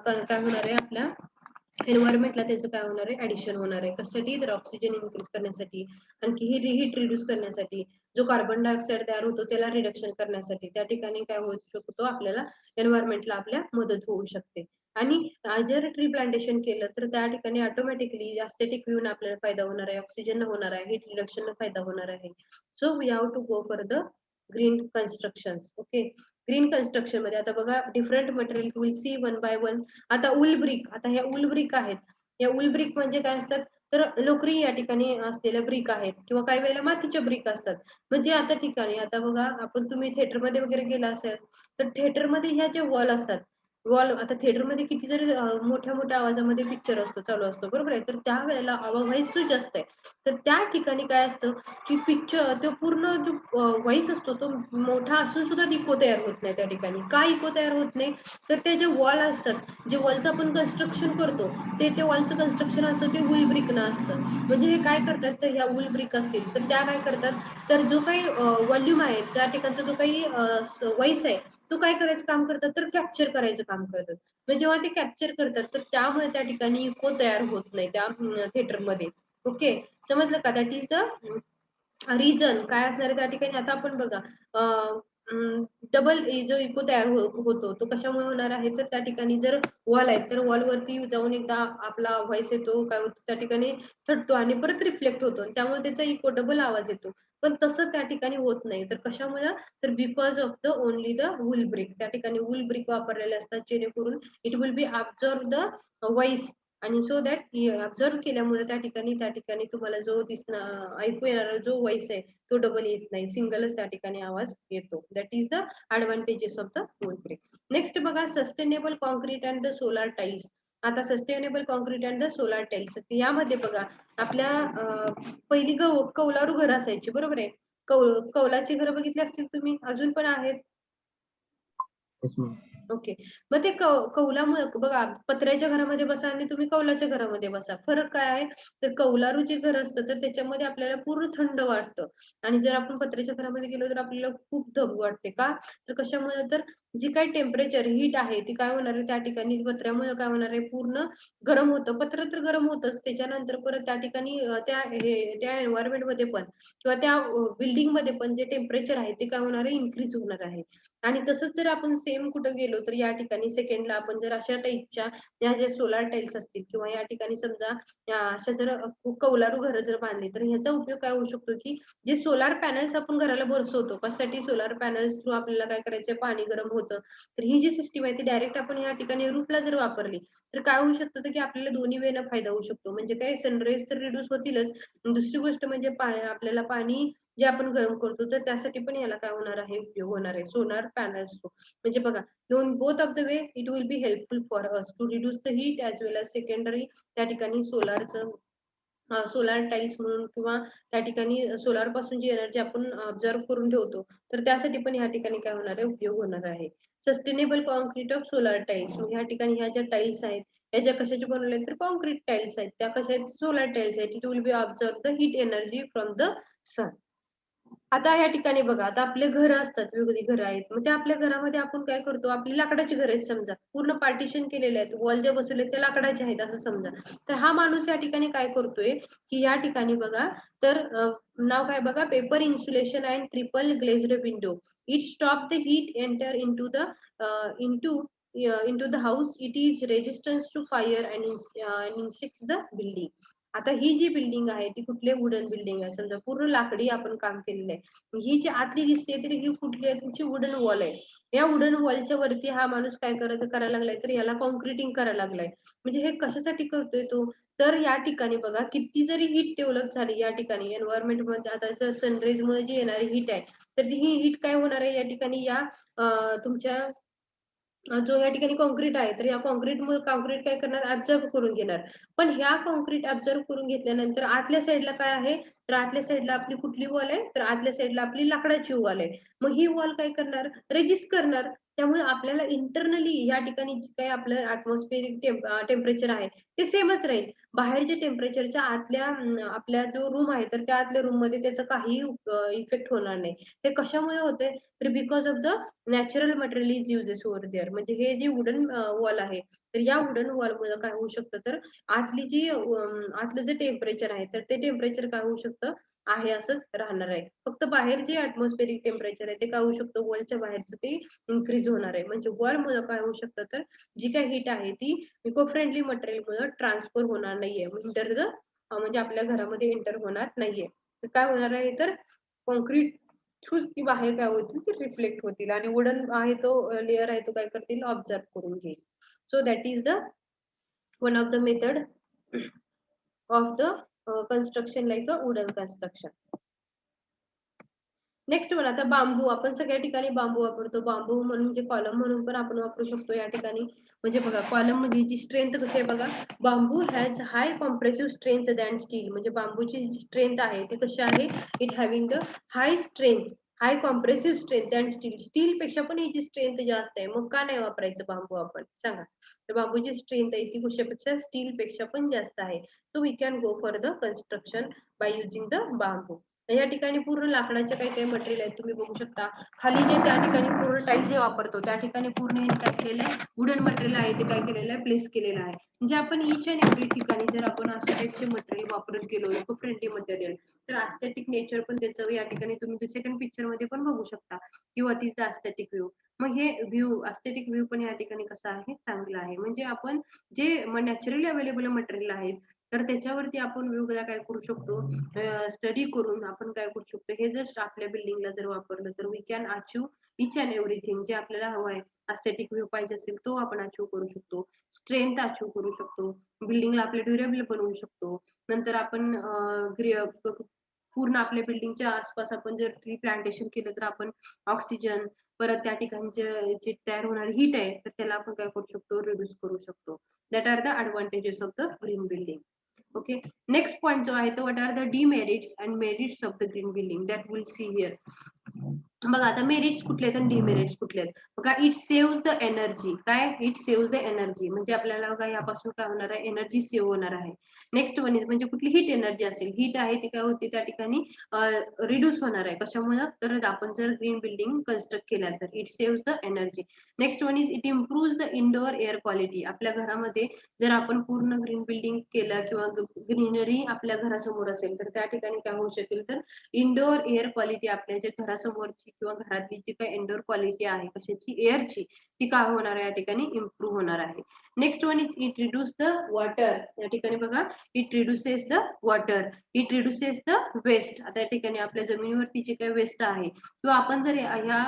काय होणार आहे, आपल्या एन्व्हायरमेंटला त्याचं काय होणार आहे, ऍडिशन होणार आहे. कशासाठी, तर ऑक्सिजन इन्क्रीज करण्यासाठी, आणखी ही हीट रिड्यूस करण्यासाठी, जो कार्बन डायऑक्साईड तयार होतो त्याला रिडक्शन करण्यासाठी त्या ठिकाणी काय होऊ शकतो, आपल्याला एन्व्हायरमेंटला आपल्या मदत होऊ शकते. आणि जर ट्री प्लांटेशन केलं तर त्या ठिकाणी ऑटोमॅटिकली एस्थेटिक व्ह्यूने आपल्याला फायदा होणार आहे, ऑक्सिजन होणार आहे, हीट रिडक्शन फायदा होणार आहे. So we have to go for the green construction. Okay. Green construction मध्ये आता बघा, different material will see one by one. आता उल ब्रिक, आता ह्या उल ब्रिक आहेत. या उल ब्रिक म्हणजे काय असतात, तर लोकरी या ठिकाणी असलेल्या ब्रिक आहेत, किंवा काही वेळेला मातीच्या ब्रिक असतात. म्हणजे आता ठिकाणी, आता बघा, आपण तुम्ही थिएटरमध्ये वगैरे गेला असेल तर थिएटरमध्ये ह्या ज्या वॉल असतात, वॉल, आता थिएटरमध्ये किती जरी मोठ्या मोठ्या आवाजामध्ये पिक्चर असतो, चालू असतो, बरोबर आहे, तर त्यावेळेला आवाज जो जास्त आहे, तर त्या ठिकाणी काय असतं, की पिक्चर तो पूर्ण जो व्हॉइस असतो तो मोठा असून सुद्धा इको तयार होत नाही त्या ठिकाणी. का इको तयार होत नाही, तर ते जे वॉल असतात, जे वॉलचं आपण कन्स्ट्रक्शन करतो, ते वॉलचं कन्स्ट्रक्शन असतं ते वूल ब्रिकनं असतं. म्हणजे हे काय करतात, तर ह्या वूल ब्रिक असतील तर त्या काय करतात, तर जो काही व्हॉल्यूम आहे, ज्या ठिकाणचा जो काही व्हॉइस आहे, तो काय करायचं काम करतात, तर कॅप्चर करायचं काम करतात. म्हणजे जेव्हा ते कॅप्चर करतात तर त्यामुळे त्या ठिकाणी इको तयार होत नाही त्या थिएटरमध्ये. ओके. समजलं का, दॅट इज द रिझन काय असणार आहे त्या ठिकाणी. आता आपण बघा, डबल जो इको तयार होतो तो कशामुळे होणार आहे, तर त्या ठिकाणी जर वॉल आहे तर वॉलवरती जाऊन एकदा आपला व्हॉइस येतो, काय होतो त्या ठिकाणी थटतो आणि परत रिफ्लेक्ट होतो, आणि त्यामुळे त्याचा इको डबल आवाज येतो. पण तसं त्या ठिकाणी होत नाही. तर कशामुळे, तर because of the only the wool brick. त्या ठिकाणी वूल ब्रिक वापरलेले असतात, जेणेकरून it will B absorb the voice, आणि सो दॅट ऑब्झर्व केल्यामुळे त्या ठिकाणी तुम्हाला जो ऐकू येणारा जो व्हॉइस आहे तो डबल येत नाही, सिंगलच त्या ठिकाणी आवाज येतो. That is the advantages of the wool brick. Next बघा, sustainable concrete and the solar tiles. आता sustainable concrete and the solar tiles यामध्ये बघा, आपल्या पहिली कौलारू घर असायची, बरोबर आहे. कौलाची घरं बघितली असतील तुम्ही, अजून पण आहेत. Yes, ma'am. ओके. मग ते कौलामुळे बघा, पत्र्याच्या घरामध्ये बसा आणि तुम्ही कौलाच्या घरामध्ये बसा, फरक काय आहे, तर कौलारू जे घर असतं तर त्याच्यामध्ये आपल्याला पूर्ण थंड वाटतं, आणि जर आपण पत्र्याच्या घरामध्ये गेलो तर आपल्याला खूप दब वाटते. का, तर कशामुळे, तर जी काही टेम्परेचर हीट आहे ती काय होणार आहे त्या ठिकाणी, पत्र्यामुळे काय होणार आहे, पूर्ण गरम होतं. पत्र तर गरम होतच, त्याच्यानंतर परत त्या ठिकाणी त्या एन्व्हायरमेंट मध्ये पण, किंवा त्या बिल्डिंग मध्ये पण जे टेम्परेचर आहे ते काय होणार आहे, इन्क्रीज होणार आहे. आणि तसंच जर आपण सेम कुठं गेलो तर या ठिकाणी सेकंडला आपण जर अशा टाईपच्या या जे सोलार टाईल्स असतील, किंवा या ठिकाणी समजा या अशा जर कौलारू घरं जर बांधली तर ह्याचा उपयोग काय होऊ शकतो, की जे सोलार पॅनल्स आपण घराला बसवतो, कशासाठी, सोलार पॅनल्स थ्रू आपल्याला काय करायचं, पाणी गरम होतं. तर ही जी सिस्टीम आहे ती डायरेक्ट आपण या ठिकाणी रूफला जर वापरली तर काय होऊ शकतं, की आपल्याला दोन्ही वेळेला फायदा होऊ शकतो. म्हणजे काय, सनराईज तर रिड्यूस होतीलच, दुसरी गोष्ट म्हणजे आपल्याला पाणी जे आपण गरम करतो तर त्यासाठी पण याला काय होणार आहे, उपयोग होणार आहे, सोलार पॅनल्स. म्हणजे बघा, both of the way it will be helpful for us to reduce the heat as well as secondary त्या ठिकाणी सोलारचं सोलार टाईल्स म्हणून किंवा त्या ठिकाणी सोलार पासून जी एनर्जी आपण ऑब्झर्व करून ठेवतो, तर त्यासाठी पण ह्या ठिकाणी काय होणार आहे, उपयोग होणार आहे. Sustainable concrete of solar tiles, मग ह्या ठिकाणी ह्या ज्या टाईल्स आहेत ह्या ज्या कशाचे बनवले आहेत, तर कॉन्क्रीट टाईल्स आहेत. त्या कशा आहेत, सोलार टाईल्स आहेत. It will be observe the heat energy from the sun. आता या ठिकाणी बघा, आता आपले घर असतात, वेगवेगळी घरं आहेत. मग त्या आपल्या घरामध्ये आपण काय करतो, आपली लाकडाची घरं आहेत समजा, पूर्ण पार्टिशन केलेले आहेत, वॉल ज्या बसवले त्या लाकडाचे आहेत असं समजा. तर हा माणूस या ठिकाणी काय करतोय, की या ठिकाणी बघा, तर नाव काय बघा, paper insulation and triple glazed window. It stop the heat enter into into the house. It is resistance to fire and inspects the building. आता ही जी बिल्डिंग आहे ती कुठली वुडन बिल्डिंग आहे, समजा पूर्ण लाकडी आपण काम केलेलं आहे. ही जी आतली दिसते तर ही कुठली आहे, तुमची वुडन वॉल आहे. या वुडन वॉलच्या वरती हा माणूस काय करायला लागलाय, तर याला कॉन्क्रिटिंग करायला लागलाय. म्हणजे हे कशासाठी करतोय तो, तर या ठिकाणी बघा, किती जरी हीट डेव्हलप झाली या ठिकाणी एन्व्हायरमेंट मध्ये, आता सनरेज मुळे जी येणारी हीट आहे, तर ही हीट काय होणार आहे या ठिकाणी, या तुमच्या जो या ठिकाणी कॉन्क्रीट आहे, तर या कॉन्क्रीटमुळे कॉन्क्रीट काय करणार, ऍब्झॉर्ब करून घेणार. पण ह्या कॉन्क्रीट ऍब्झॉर्ब करून घेतल्यानंतर आतल्या साईडला काय आहे, तर आतल्या साईडला आपली कुठली वॉल आहे, तर आतल्या साईडला आपली लाकडाची वॉल आहे. मग ही वॉल काय करणार, रेजिस्ट करणार. त्यामुळे आपल्याला इंटरनली या ठिकाणी जे काही आपलं ऍटमॉस्फेरिक टेम्परेचर आहे ते सेमच राहील. बाहेरच्या टेम्परेचरच्या आतल्या आपल्या जो रूम आहे, तर त्या आतल्या रूम मध्ये त्याचा काही इफेक्ट होणार नाही. हे कशामुळे होते, तर because of the natural material is uses over there. म्हणजे हे जे वुडन वॉल आहे, तर या वुडन वॉल मुळे काय होऊ शकतं, तर आतली जी आतलं जे टेम्परेचर आहे, तर ते टेम्परेचर काय होऊ शकतं, आहे असंच राहणार आहे. फक्त बाहेर जे ऍटमॉस्फेरिक टेम्परेचर आहे ते काय होऊ शकतं, वॉलच्या बाहेरचं ते इन्क्रीज होणार आहे. म्हणजे वॉल मुळे काय होऊ शकतं, तर जी काही हीट आहे ती इको फ्रेंडली मटेरियल मुळे ट्रान्सफर होणार नाहीये, म्हणजे आपल्या घरामध्ये एंटर होणार नाहीये. तर काय होणार आहे, तर कॉन्क्रीट थ्रूच ती बाहेर काय होतील, ते रिफ्लेक्ट होतील आणि वुडन आहे तो लेअर आहे तो काय करतील, ऑब्झर्व करून घेईल. So that is the one of the method of the construction like a wooden construction. Next one, आता बांबू. आपण सगळ्या ठिकाणी बांबू वापरतो. बांबू म्हणजे कॉलम म्हणून पण आपण वापरू शकतो या ठिकाणी. म्हणजे बघा, कॉलम म्हणजे जी स्ट्रेंथ कशी आहे बघा, bamboo has high compressive strength than steel. म्हणजे बांबूची जी स्ट्रेंथ आहे ती कशी आहे, it having the high strength, high compressive strength than steel. Steel पेक्षा पण याची स्ट्रेंथ जास्त आहे. मग का नाही वापरायचं बांबू आपण, सांगा. तर बांबूची स्ट्रेंथ आहे ती कशापेक्षा, स्टील पेक्षा पण जास्त आहे. So we can go for the construction by using the bamboo. या ठिकाणी पूर्ण लाकडाचे काही काही मटेरियल आहेत, तुम्ही बघू शकता. खाली जे त्या ठिकाणी पूर्ण टाईल्स जे वापरतो त्या ठिकाणी पूर्ण हे काय केलेलं आहे, वुडन मटेरियल आहे ते काय केलेलं आहे, प्लेस केलेलं आहे. म्हणजे आपण इच अँड एव्हरी ठिकाणी जर आपण अशा टाईपचे मटेरियल वापरत गेलो, इको फ्रेंडली मटेरियल, तर अस्थेटिक नेचर पण त्याचं या ठिकाणी तुम्ही सेकंड पिक्चर मध्ये पण बघू शकता, किंवा तीच द अस्थेटिक व्ह्यू. मग हे व्ह्यू, अस्थेटिक व्ह्यू पण या ठिकाणी कसा आहे, चांगला आहे. म्हणजे आपण जे नॅचरली अवेलेबल मटेरियल आहेत, तर त्याच्यावरती आपण वेगवेगळ्या काय करू शकतो, स्टडी करून आपण काय करू शकतो, हे जर आपल्या बिल्डिंगला जर वापरलं तर we can achieve each and everything जे आपल्याला हवं आहे. अस्थेटिक व्ह्यू पाहिजे असेल तो आपण अचीव करू शकतो, स्ट्रेंथ अचीव करू शकतो, बिल्डिंगला आपल्या ड्युरेबल बनवू शकतो. नंतर आपण पूर्ण आपल्या बिल्डिंगच्या आसपास आपण जर ट्री प्लांटेशन केलं तर आपण ऑक्सिजन, परत त्या ठिकाणचे जे तयार होणारी हीट आहे तर त्याला आपण काय करू शकतो, रिड्यूस करू शकतो. That are the advantages of the green building. Okay, next point जो आहे तो, what are the demerits and merits of the green building, that will see here. बघा, आता मेरिट्स कुठले आहेत आणि डिमेरिट्स कुठले आहेत बघा. It saves the energy. काय, इट सेव्हज द एनर्जी म्हणजे आपल्याला बघा यापासून काय होणार आहे, एनर्जी सेव्ह होणार आहे. नेक्स्ट वन इज, म्हणजे कुठली हीट एनर्जी असेल, हीट आहे ती काय होती त्या ठिकाणी रिड्यूस होणार आहे. कशामुळे, तर आपण जर ग्रीन बिल्डिंग कन्स्ट्रक्ट केल्या तर it saves the energy. Next one is, it improves the indoor air quality. आपल्या घरामध्ये जर आपण पूर्ण ग्रीन बिल्डिंग केलं किंवा ग्रीनरी आपल्या घरासमोर असेल तर त्या ठिकाणी काय होऊ शकेल, तर इंडोअर एअर क्वालिटी आपल्या जे घरासमोरची किंवा घरातली जी काही इंडोअर क्वालिटी आहे कशाची, एअरची, ती काय होणार आहे या ठिकाणी, इम्प्रूव्ह होणार आहे. Next one is, it reduce the water. या ठिकाणी बघा, it reduces the water, it reduces the waste. आता या ठिकाणी आपल्या जमिनीवरती जे काही वेस्ट आहे किंवा आपण जर ह्या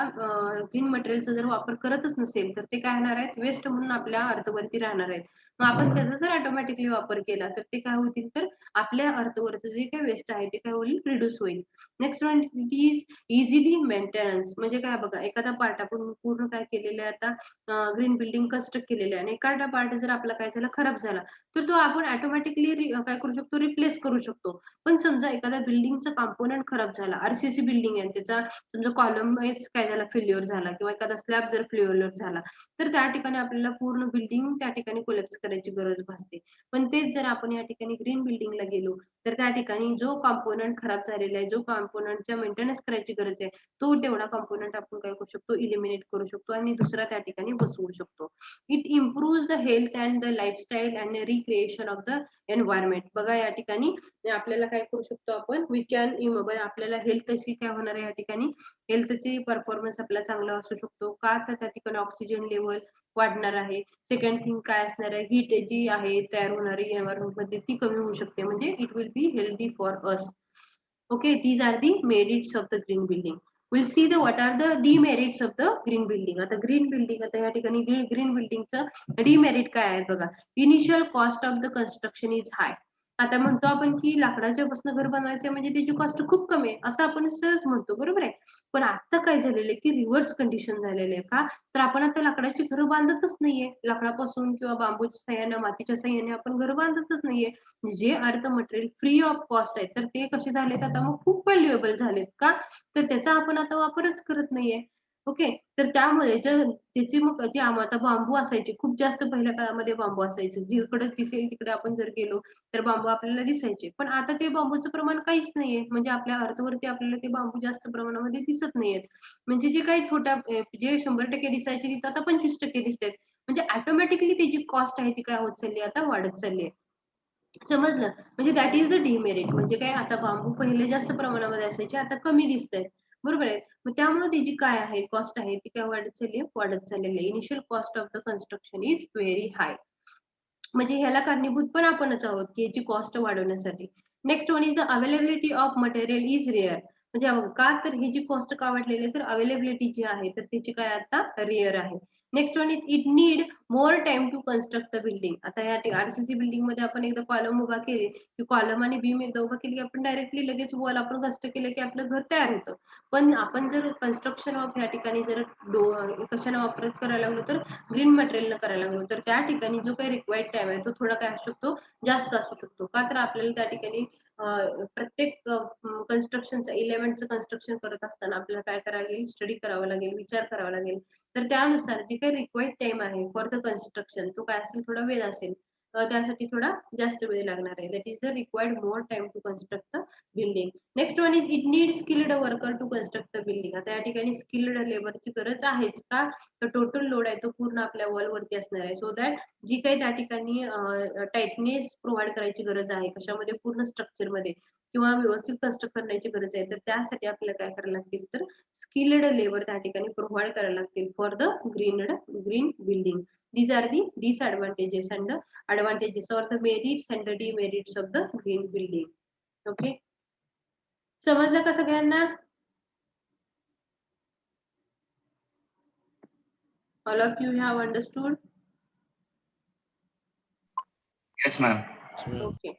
ग्रीन मटेरियलचा जर वापर करतच नसेल तर ते काय होणार आहेत, वेस्ट म्हणून आपल्या अर्थवरती राहणार आहेत. मग आपण त्याचा जर ऑटोमॅटिकली वापर केला तर ते काय होतील, तर आपल्या अर्थवरचं जे काही वेस्ट आहे ते काय होईल, रिड्यूस होईल. Next one is easily maintenance. म्हणजे काय बघा, एखादा पार्ट आपण पूर्ण काय केलेलं आहे, आता ग्रीन बिल्डिंग कन्स्ट्रक्ट केलेलं आहे आणि एखादा पार्ट जर आपला काय झाला खराब झाला तर तो आपण ऑटोमॅटिकली काय करू शकतो, रिप्लेस करू शकतो. पण समजा एखाद्या बिल्डिंगचा कॉम्पोनंट खराब झाला, आरसीसी बिल्डिंग आहे त्याचा समजा कॉलम काय झाला फेल्युअर झाला किंवा एखादा स्लॅब जर फेल्युअर झाला तर त्या ठिकाणी आपल्याला पूर्ण बिल्डिंग त्या ठिकाणी कोलॅप्स करायची गरज भासते. पण तेच जर आपण या ठिकाणी ग्रीन बिल्डिंगला गेलो तर त्या ठिकाणी जो कॉम्पोनंट खराब झालेला आहे, जो कॉम्पोनंटच्या मेंटेनन्स करायची गरज आहे, तो तेवढा कॉम्पोनंट आपण काय करू शकतो, इलिमिनेट करू शकतो आणि दुसरा त्या ठिकाणी बसवू शकतो. It improve the health and the lifestyle and recreation of the environment. बघा या ठिकाणी आपल्याला काय करू शकतो आपण, वी कॅन आपल्याला हेल्थ अशी काय होणार आहे या ठिकाणी, हेल्थची परफॉर्मन्स आपला चांगला असू शकतो का, तर त्या ठिकाणी ऑक्सिजन लेवल वाढणार आहे. सेकंड थिंग काय असणार आहे, हीट जी आहे तयार होणारी एन्व्हायरमेंट मध्ये ती कमी होऊ शकते, म्हणजे it will be healthy for us. Okay, these are the merits of the green building. We'll see the what are the demerits of the green building. आता green building, आता या ठिकाणी green building चं demerit काय आहे बघा. Initial cost of the construction is high. आता म्हणतो आपण की लाकडाच्या पासून घर बनवायचं म्हणजे त्याची कॉस्ट खूप कमी आहे असं आपण सहज म्हणतो, बरोबर आहे. पण आता काय झालेलं आहे की रिव्हर्स कंडिशन झालेलं आहे का, तर आपण आता लाकडाची घरं बांधतच नाहीये. लाकडापासून किंवा बांबूच्या साह्याने, मातीच्या साह्याने आपण घर बांधतच नाहीये. जे are the material free of cost आहे तर ते कसे झालेत आता मग खूप व्हॅल्युएबल झालेत का, तर त्याचा आपण आता वापरच करत नाहीये. ओके, तर त्यामुळे त्याची मग जी आता बांबू असायचे खूप जास्त पहिल्या काळामध्ये बांबू असायचे, जिकडे दिसेल तिकडे आपण जर गेलो तर बांबू आपल्याला दिसायचे. पण आता ते बांबूचं प्रमाण काहीच नाहीये, म्हणजे आपल्या अर्थवरती आपल्याला ते बांबू जास्त प्रमाणामध्ये दिसत नाहीयेत. म्हणजे जे काही छोट्या जे 100% दिसायचे तिथं आता 25% दिसतात. म्हणजे ऑटोमॅटिकली त्याची कॉस्ट आहे ती काय होत चालली, आता वाढत चालली आहे. समजलं, म्हणजे दॅट इज द डिमेरिट. म्हणजे काय, आता बांबू पहिले जास्त प्रमाणामध्ये असायचे आता कमी दिसत आहेत, बरोबर आहे. मग त्यामुळे त्याची काय आहे कॉस्ट आहे ती काय वाढत चाललेली आहे. Initial cost of the construction is very high. म्हणजे ह्याला कारणीभूत पण आपणच आहोत की याची कॉस्ट वाढवण्यासाठी. Next one is the availability of material is rare. म्हणजे का, तर ही जी कॉस्ट का वाढलेली आहे तर अवेलेबिलिटी जी आहे तर त्याची काय आता रेअर आहे. Next one is it need more time to construct the building. आता या आरसीसी बिल्डिंग मध्ये आपण एकदा कॉलम उभा केले की कॉलम आणि बीम एकदा उभा केली की आपण डायरेक्टली लगेच वॉल आपण कष्ट केलं की आपलं घर तयार होतं. पण आपण जर कन्स्ट्रक्शन ऑफ या ठिकाणी जर कशाने वापर करायला लागलो तर ग्रीन मटेरियल करायला लागलो तर त्या ठिकाणी जो काही रिक्वायर्ड टाइम आहे तो थोडा काय असू शकतो, जास्त असू शकतो. का, तर आपल्याला त्या ठिकाणी प्रत्येक कन्स्ट्रक्शनचं एलिमेंटचं कन्स्ट्रक्शन करत असताना आपल्याला काय करावं लागेल, स्टडी करावं लागेल, विचार करावा लागेल. तर त्यानुसार जे काही रिक्वायर्ड टाइम आहे फॉर द कन्स्ट्रक्शन तो काय असेल, थोडा वेळ असेल, त्यासाठी थोडा जास्त वेळ लागणार आहे. That is the required more time to construct the building. Next one is it need skilled worker to construct the building. आता या ठिकाणी स्किल्ड लेबरची गरज आहेच का, तर टोटल लोड आहे तो पूर्ण आपल्या वॉल वरती असणार आहे. सो दॅट जी काही त्या ठिकाणी टाइटनेस प्रोव्हाइड करायची गरज आहे कशामध्ये, पूर्ण स्ट्रक्चर मध्ये किंवा व्यवस्थित कन्स्ट्रक्ट करण्याची गरज आहे, तर त्यासाठी आपल्याला काय करायला लागतील, तर स्किल्ड लेबर त्या ठिकाणी प्रोव्हाइड करायला लागतील for the green building. These are the disadvantages and the advantages, or the merits and the demerits of the green building. Okay, समजलं का सगळ्यांना? All of you have understood? Yes, ma'am. Okay.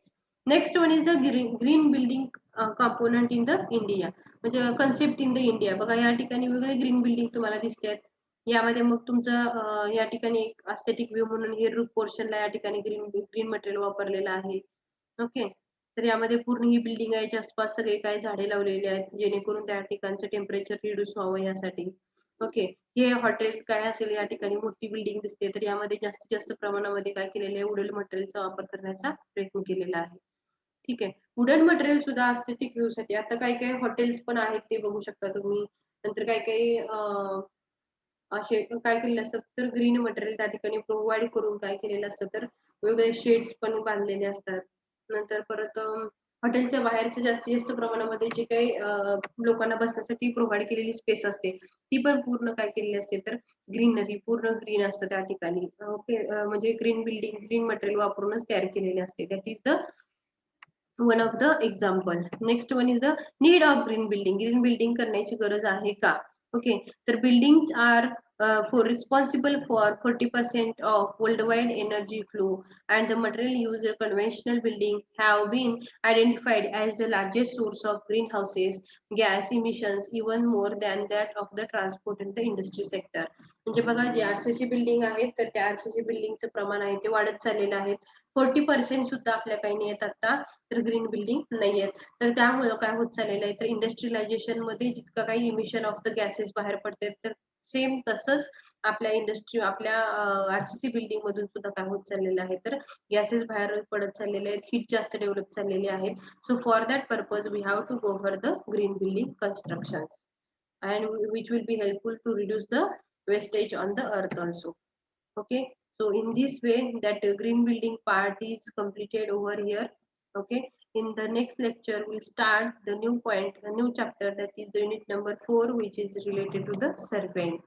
Next one is the green building component in the India. म्हणजे concept in the India. बघा या ठिकाणी वेगवेगळे green building तुम्हाला दिसतात. यामध्ये मग तुमचं या ठिकाणी एक अस्थेटिक व्ह्यू म्हणून हे रूफ पोर्शनला या ठिकाणी ग्रीन मटेरियल वापरलेलं आहे. ओके, तर यामध्ये पूर्ण ही बिल्डिंग आहे, आसपास सगळे काय झाडे लावलेली आहेत जेणेकरून त्या ठिकाणचं टेम्परेचर रिड्यूस व्हावं यासाठी. ओके, हे हॉटेल काय असेल, या ठिकाणी मोठी बिल्डिंग दिसते तर यामध्ये जास्तीत जास्त प्रमाणामध्ये काय केलेलं आहे, वुडन मटेरियलचा वापर करण्याचा प्रयत्न केलेला आहे. ठीक आहे, वुडन मटेरियल सुद्धा एस्थेटिक व्ह्यू साठी. आता काही काही हॉटेल्स पण आहेत ते बघू शकता तुम्ही. नंतर काही काही असे काय केलेलं असतात तर ग्रीन मटेरियल त्या ठिकाणी प्रोव्हाइड करून काय केलेलं असतं तर वेगवेगळे शेड्स पण बांधलेले असतात. नंतर परत हॉटेलच्या बाहेरचे जास्तीत जास्त प्रमाणामध्ये जे काही लोकांना बसण्यासाठी प्रोव्हाइड केलेली स्पेस असते ती पण पूर्ण काय केलेली असते तर ग्रीनरी, पूर्ण ग्रीन असतं त्या ठिकाणी. ओके, म्हणजे ग्रीन मटेरियल वापरूनच तयार केलेले असते. That is the one of the example. Next one is the need of green building. Green building करण्याची गरज आहे का? ओके, तर buildings are for responsible for 40% of worldwide energy flow, and the material used in conventional building have been identified as the largest source of greenhouses gas emissions, even more than that of the transport and the industry sector. म्हणजे बघा जे RCC building आहेत तर त्या RCC बिल्डिंगचं प्रमाण आहे ते वाढत चाललेलं आहे. 40% सुद्धा आपल्या काही नाही आहेत आता तर ग्रीन बिल्डिंग नाही आहेत. तर त्यामुळे काय होत चाललेलं आहे तर इंडस्ट्रियलायझेशन मध्ये जितकं काही इमिशन ऑफ द गॅसेस बाहेर पडतात तर सेम तसंच आपल्या इंडस्ट्री आपल्या आरसीसी बिल्डिंग मधून सुद्धा काय होत चाललेलं आहे तर गॅसेस बाहेर पडत चाललेले आहेत, हीट जास्त डेव्हलप चाललेली आहेत. So for that purpose we have to go for the green building constructions and which will be helpful to reduce the wastage on the earth also. Okay, so in this way that green building part is completed over here. Okay, in the next lecture we'll start the new point, a new chapter, that is the unit number 4, which is related to the serpent.